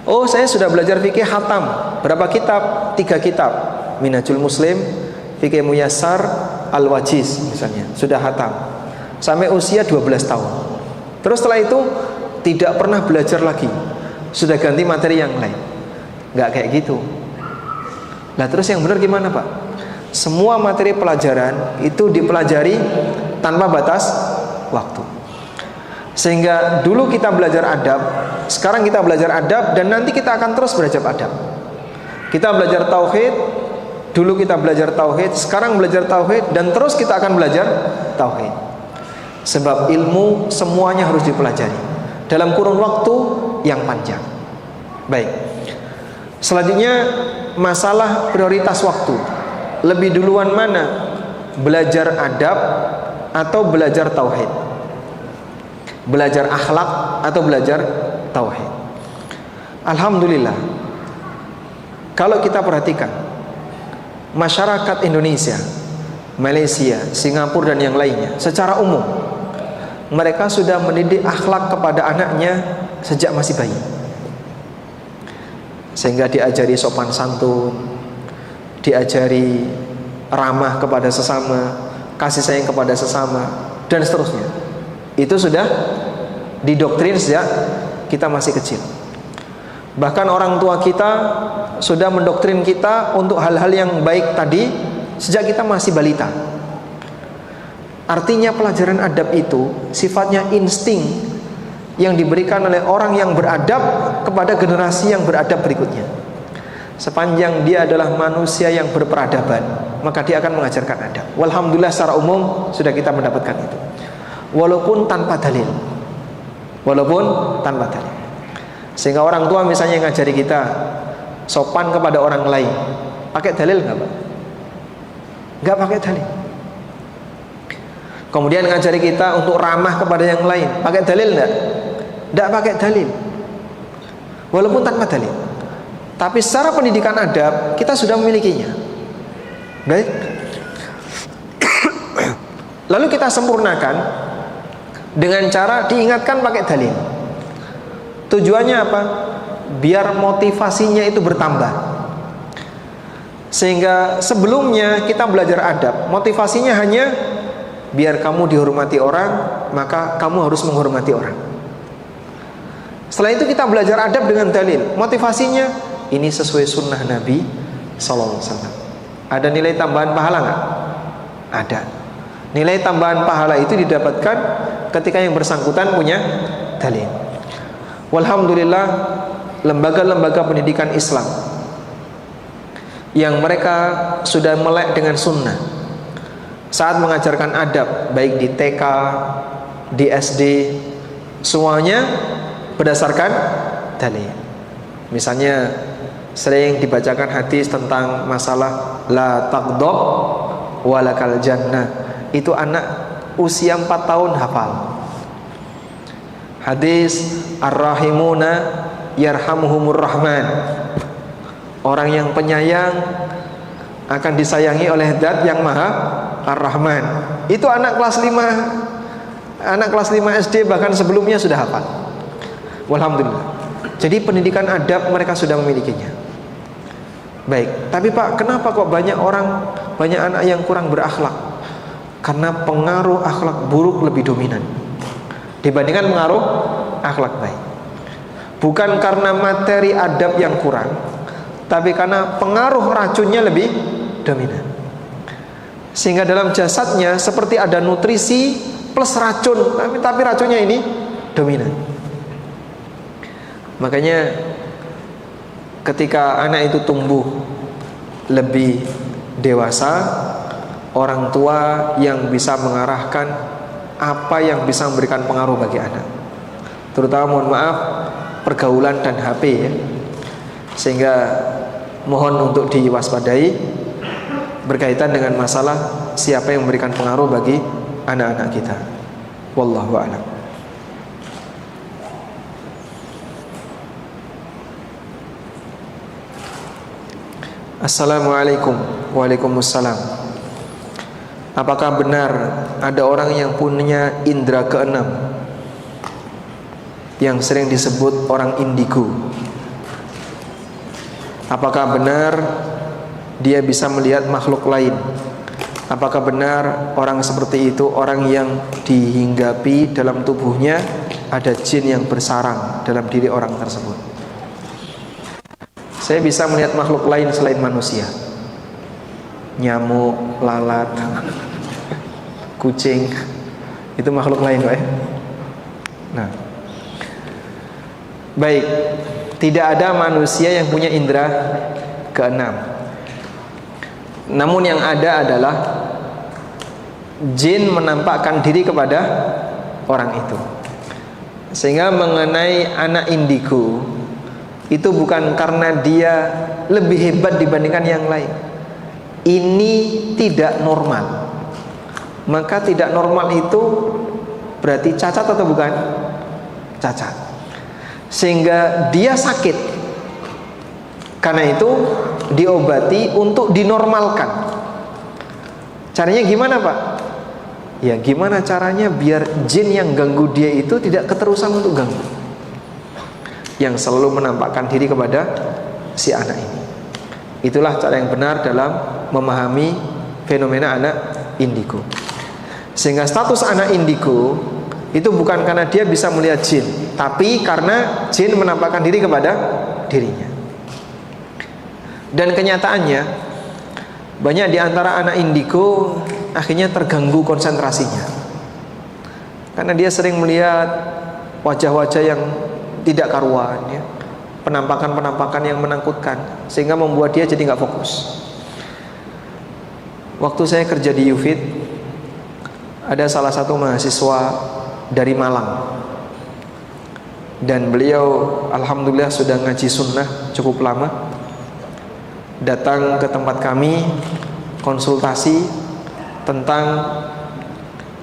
Oh, saya sudah belajar fikih khatam. Berapa kitab? 3 kitab. Minhajul Muslim, Fikih Muyassar, Al-Wajiz misalnya. Sudah khatam. Sampai usia 12 tahun. Terus setelah itu tidak pernah belajar lagi. Sudah ganti materi yang lain. Nggak kayak gitu. Nah terus yang benar gimana Pak? Semua materi pelajaran itu dipelajari tanpa batas waktu. Sehingga dulu kita belajar adab, sekarang kita belajar adab, dan nanti kita akan terus belajar adab. Kita belajar tauhid, dulu kita belajar tauhid, sekarang belajar tauhid, dan terus kita akan belajar tauhid. Sebab ilmu semuanya harus dipelajari dalam kurun waktu yang panjang. Baik. Selanjutnya masalah prioritas waktu. Lebih duluan mana? Belajar adab atau belajar tauhid? Belajar akhlak atau belajar tauhid? Alhamdulillah, kalau kita perhatikan masyarakat Indonesia, Malaysia, Singapura dan yang lainnya, secara umum mereka sudah mendidik akhlak kepada anaknya sejak masih bayi. Sehingga diajari sopan santun, diajari ramah kepada sesama, kasih sayang kepada sesama, dan seterusnya. Itu sudah didoktrin sejak kita masih kecil. Bahkan orang tua kita sudah mendoktrin kita untuk hal-hal yang baik tadi sejak kita masih balita. Artinya pelajaran adab itu sifatnya insting yang diberikan oleh orang yang beradab kepada generasi yang beradab berikutnya. Sepanjang dia adalah manusia yang berperadaban, maka dia akan mengajarkan adab. Walhamdulillah secara umum sudah kita mendapatkan itu. Walaupun tanpa dalil. Walaupun tanpa dalil. Sehingga orang tua misalnya ngajari kita sopan kepada orang lain, pakai dalil nggak Pak? Nggak pakai dalil. Kemudian ngajari kita untuk ramah kepada yang lain, pakai dalil enggak? Enggak pakai dalil. Walaupun tanpa dalil. Tapi secara pendidikan adab kita sudah memilikinya. Baik. Lalu kita sempurnakan dengan cara diingatkan pakai dalil. Tujuannya apa? Biar motivasinya itu bertambah. Sehingga sebelumnya kita belajar adab, motivasinya hanya biar kamu dihormati orang, maka kamu harus menghormati orang. Setelah itu kita belajar adab dengan dalil. Motivasinya ini sesuai sunnah Nabi SAW. Ada nilai tambahan pahala nggak? Ada. Nilai tambahan pahala itu didapatkan ketika yang bersangkutan punya dalil. Walhamdulillah, lembaga-lembaga pendidikan Islam yang mereka sudah melek dengan sunnah saat mengajarkan adab, baik di TK, di SD, semuanya berdasarkan dalil. Misalnya sering dibacakan hadis tentang masalah la taqdab walakal jannah. Itu anak usia 4 tahun hafal. Hadis ar-rahimuna yarhamuhumur rahman. Orang yang penyayang akan disayangi oleh Zat yang Maha Ar-Rahman. Itu anak kelas 5, anak kelas 5 SD bahkan sebelumnya sudah hafal. Walhamdulillah. Jadi pendidikan adab mereka sudah memilikinya. Baik, tapi Pak, kenapa kok banyak orang, banyak anak yang kurang berakhlak? Karena pengaruh akhlak buruk lebih dominan dibandingkan pengaruh akhlak baik. Bukan karena materi adab yang kurang, tapi karena pengaruh racunnya lebih dominan. Sehingga dalam jasadnya seperti ada nutrisi plus racun, tapi racunnya ini dominan. Makanya ketika anak itu tumbuh lebih dewasa, orang tua yang bisa mengarahkan apa yang bisa memberikan pengaruh bagi anak, terutama mohon maaf pergaulan dan HP ya. Sehingga mohon untuk diwaspadai berkaitan dengan masalah siapa yang memberikan pengaruh bagi anak-anak kita. Wallahu a'lam. Assalamualaikum. Waalaikumsalam. Apakah benar ada orang yang punya indera keenam yang sering disebut orang indigo? Apakah benar dia bisa melihat makhluk lain? Apakah benar orang seperti itu orang yang dihinggapi dalam tubuhnya ada jin yang bersarang dalam diri orang tersebut? Saya bisa melihat makhluk lain selain manusia. Nyamuk, lalat, kucing, itu makhluk lain, Pak. Nah, baik, tidak ada manusia yang punya indera keenam. Namun yang ada adalah jin menampakkan diri kepada orang itu. Sehingga mengenai anak indigo, itu bukan karena dia lebih hebat dibandingkan yang lain. Ini tidak normal. Maka tidak normal itu berarti cacat atau bukan? Cacat. Sehingga dia sakit. Karena itu diobati untuk dinormalkan. Caranya gimana, Pak? Ya gimana caranya biar jin yang ganggu dia itu tidak keterusan untuk ganggu, yang selalu menampakkan diri kepada si anak ini. Itulah cara yang benar dalam memahami fenomena anak indigo. Sehingga status anak indigo itu bukan karena dia bisa melihat jin, tapi karena jin menampakkan diri kepada dirinya. Dan kenyataannya banyak di antara anak indigo akhirnya terganggu konsentrasinya, karena dia sering melihat wajah-wajah yang tidak karuan ya, penampakan-penampakan yang menakutkan, sehingga membuat dia jadi nggak fokus. Waktu saya kerja di UFIT, ada salah satu mahasiswa dari Malang, dan beliau alhamdulillah sudah ngaji sunnah cukup lama. Datang ke tempat kami konsultasi tentang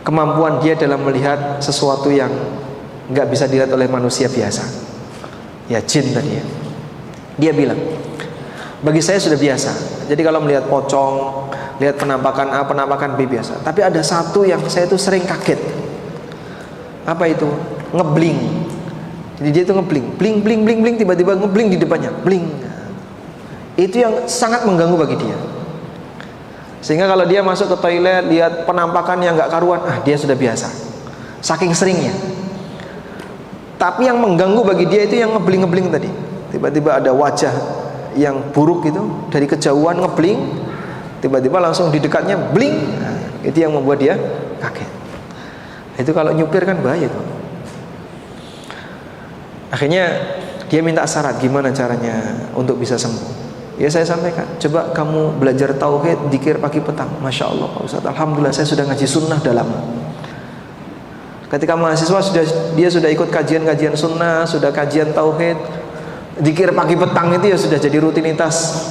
kemampuan dia dalam melihat sesuatu yang nggak bisa dilihat oleh manusia biasa, ya jin tadi ya. Dia bilang, bagi saya sudah biasa. Jadi kalau melihat pocong, lihat penampakan A, penampakan B biasa. Tapi ada satu yang saya itu sering kaget. Apa itu? Ngebling. Jadi dia itu ngebling, bling bling bling bling, tiba-tiba ngebling di depannya, bling. Itu yang sangat mengganggu bagi dia. Sehingga kalau dia masuk ke toilet lihat penampakan yang nggak karuan, dia sudah biasa, saking seringnya. Tapi yang mengganggu bagi dia itu yang ngebling-ngebling tadi. Tiba-tiba ada wajah yang buruk itu dari kejauhan ngebling, tiba-tiba langsung di dekatnya bling. Itu yang membuat dia kaget. Itu kalau nyupir kan bahaya tuh. Akhirnya dia minta syarat gimana caranya untuk bisa sembuh. Ya saya sampaikan, coba kamu belajar tauhid, dzikir pagi petang. Masya Allah Pak Ustadz, alhamdulillah saya sudah ngaji sunnah dalam. Ketika mahasiswa dia sudah ikut kajian-kajian sunnah, sudah kajian tauhid, dzikir pagi petang itu ya sudah jadi rutinitas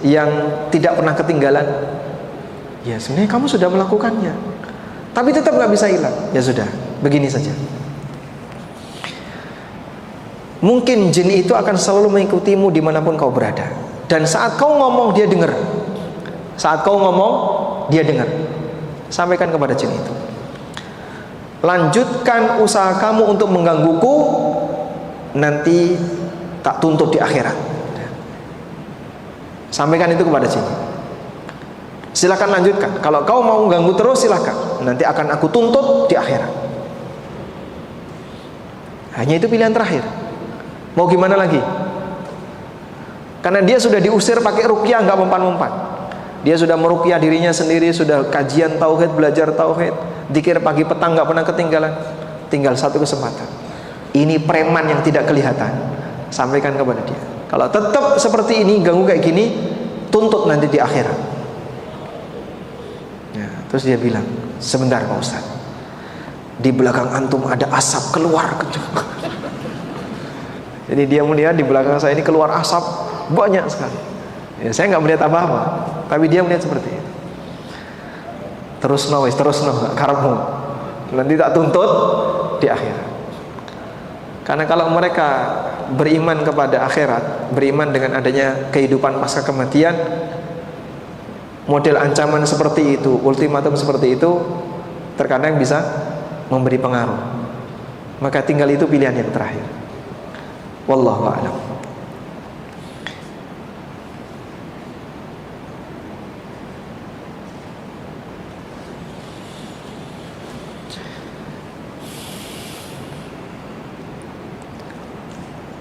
yang tidak pernah ketinggalan. Ya sebenarnya kamu sudah melakukannya, tapi tetap nggak bisa hilang. Ya sudah, begini saja. Mungkin jin itu akan selalu mengikutimu dimanapun kau berada. Dan saat kau ngomong dia dengar. Saat kau ngomong dia dengar. Sampaikan kepada jin itu, lanjutkan usaha kamu untuk menggangguku, nanti tak tuntut di akhirat. Sampaikan itu kepada jin. Silakan lanjutkan. Kalau kau mau mengganggu terus silakan, nanti akan aku tuntut di akhirat. Hanya itu pilihan terakhir. Mau gimana lagi? Karena dia sudah diusir pakai ruqyah, nggak mempan-mempan. Dia sudah meruqyah dirinya sendiri, sudah kajian tauhid, belajar tauhid, Zikir pagi petang nggak pernah ketinggalan. Tinggal satu kesempatan. Ini preman yang tidak kelihatan. Sampaikan kepada dia. Kalau tetap seperti ini, ganggu kayak gini, tuntut nanti di akhirat. Ya, terus dia bilang, sebentar Pak Ustaz, di belakang antum ada asap keluar. Jadi dia melihat di belakang saya ini keluar asap banyak sekali. Ya, saya nggak melihat apa-apa, tapi dia melihat seperti itu. Terus no, karepmu. Nanti tak tuntut di akhirat. Karena kalau mereka beriman kepada akhirat, beriman dengan adanya kehidupan pasca kematian, model ancaman seperti itu, ultimatum seperti itu, terkadang bisa memberi pengaruh. Maka tinggal itu pilihan yang terakhir. Wallahu a'lam.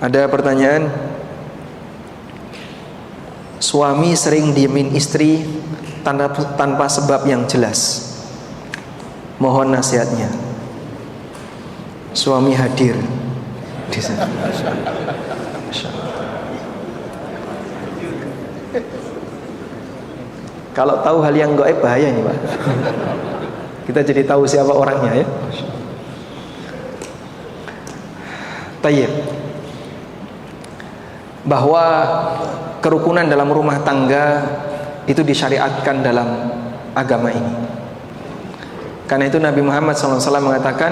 Ada pertanyaan, suami sering diemin istri tanpa sebab yang jelas. Mohon nasihatnya. Suami hadir di sana. Kalau tahu hal yang gaib bahaya nih Pak. Kita jadi tahu siapa orangnya ya. Tayyib. Bahwa kerukunan dalam rumah tangga itu disyariatkan dalam agama ini. Karena itu Nabi Muhammad SAW mengatakan,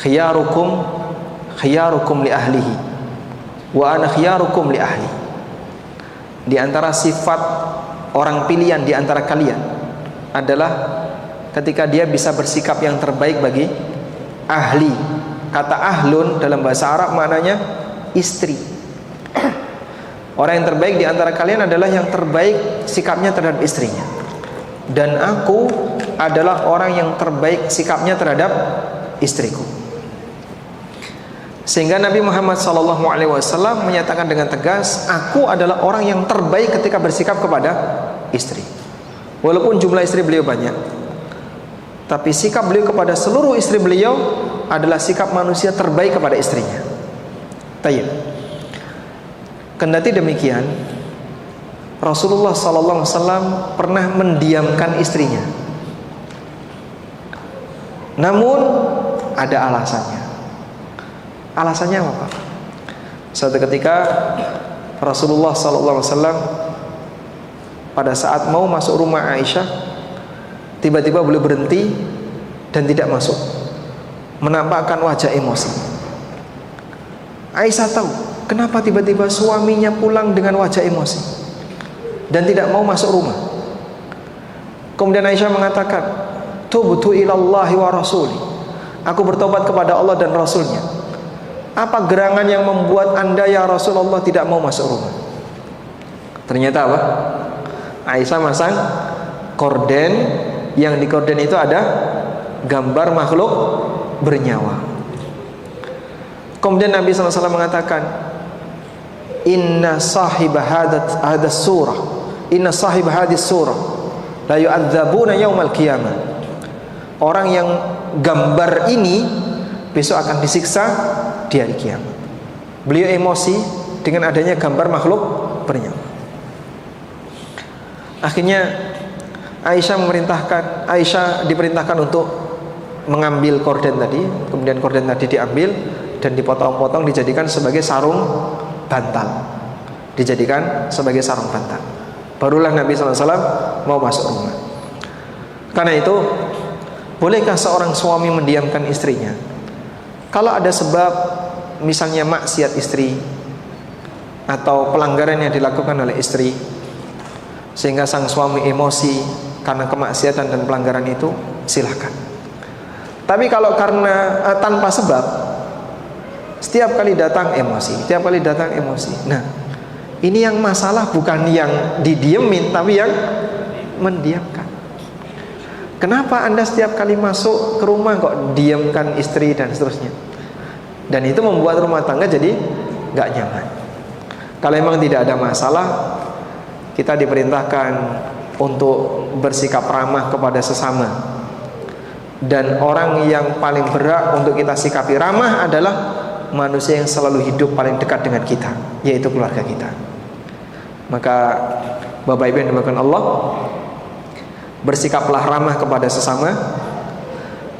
khiyarukum li ahlihi wa ana khiyarukum li ahli. Di antara sifat orang pilihan di antara kalian adalah ketika dia bisa bersikap yang terbaik bagi ahli. Kata ahlun dalam bahasa Arab maknanya istri. Orang yang terbaik di antara kalian adalah yang terbaik sikapnya terhadap istrinya. Dan aku adalah orang yang terbaik sikapnya terhadap istriku. Sehingga Nabi Muhammad SAW menyatakan dengan tegas, aku adalah orang yang terbaik ketika bersikap kepada istri. Walaupun jumlah istri beliau banyak, tapi sikap beliau kepada seluruh istri beliau adalah sikap manusia terbaik kepada istrinya. Tayyib. Kendati demikian, Rasulullah SAW pernah mendiamkan istrinya. Namun ada alasannya. Alasannya apa Pak? Suatu ketika Rasulullah SAW pada saat mau masuk rumah Aisyah, tiba-tiba beliau berhenti dan tidak masuk, menampakkan wajah emosi. Aisyah tahu kenapa tiba-tiba suaminya pulang dengan wajah emosi dan tidak mau masuk rumah. Kemudian Aisyah mengatakan, tubtu ilallahi wa rasuli, aku bertobat kepada Allah dan Rasulnya. Apa gerangan yang membuat anda ya Rasulullah tidak mau masuk rumah? Ternyata apa? Aisyah masang korden, yang di korden itu ada gambar makhluk bernyawa. Kemudian Nabi SAW mengatakan, inna sahib hadas surah, inna sahib hadis surah la yu'adzabuna yaumal qiyamah. Orang yang gambar ini besok akan disiksa di hari kiamat. Beliau emosi dengan adanya gambar makhluk bernyawa. Akhirnya Aisyah diperintahkan untuk mengambil korden tadi. Kemudian korden tadi diambil dan dipotong-potong, dijadikan sebagai sarung bantal. Dijadikan sebagai sarung bantal. Barulah Nabi SAW mau masuk rumah. Karena itu, bolehkah seorang suami mendiamkan istrinya? Kalau ada sebab, misalnya maksiat istri atau pelanggaran yang dilakukan oleh istri, sehingga sang suami emosi karena kemaksiatan dan pelanggaran itu, silahkan. Tapi kalau karena tanpa sebab, setiap kali datang emosi, setiap kali datang emosi. Nah, ini yang masalah bukan yang didiemin, tapi yang mendiamkan. Kenapa anda setiap kali masuk ke rumah kok diamkan istri dan seterusnya? Dan itu membuat rumah tangga jadi gak nyaman. Kalau memang tidak ada masalah, kita diperintahkan untuk bersikap ramah kepada sesama. Dan orang yang paling berhak untuk kita sikapi ramah adalah manusia yang selalu hidup paling dekat dengan kita, yaitu keluarga kita. Maka Bapak Ibu yang dimuliakan Allah, bersikaplah ramah kepada sesama.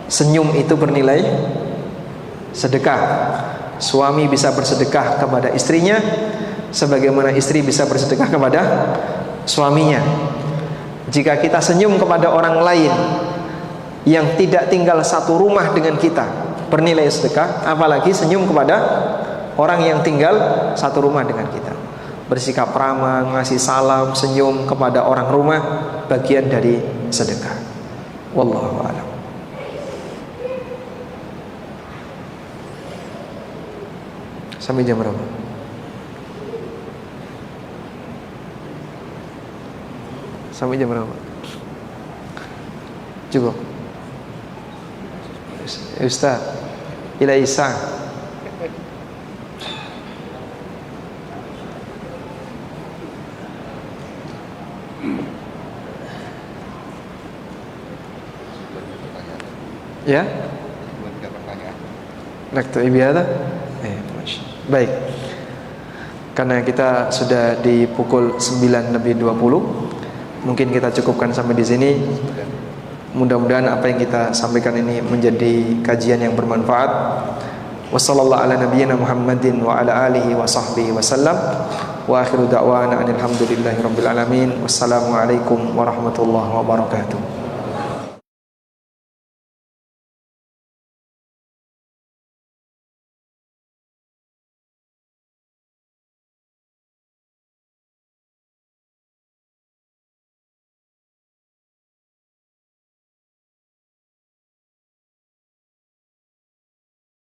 Senyum itu bernilai sedekah. Suami bisa bersedekah kepada istrinya sebagaimana istri bisa bersedekah kepada suaminya. Jika kita senyum kepada orang lain yang tidak tinggal satu rumah dengan kita, bernilai sedekah, apalagi senyum kepada orang yang tinggal satu rumah dengan kita. Bersikap ramah, ngasih salam, senyum kepada orang rumah, bagian dari sedekah. Wallahu a'lam. Sampai jam berapa? Sampai jam berapa? Cukup. Ustaz, ila Isa. Ya? Naktu ibadah. Baik. Karena kita sudah di pukul 9:20, mungkin kita cukupkan sampai di sini. Mudah-mudahan apa yang kita sampaikan ini menjadi kajian yang bermanfaat. Wassallallahu ala nabiyyina Muhammadin wa ala alihi wa sahbihi wasallam. Wa akhiru da'wana alhamdulillahi rabbil alamin. Wassalamualaikum warahmatullahi wabarakatuh.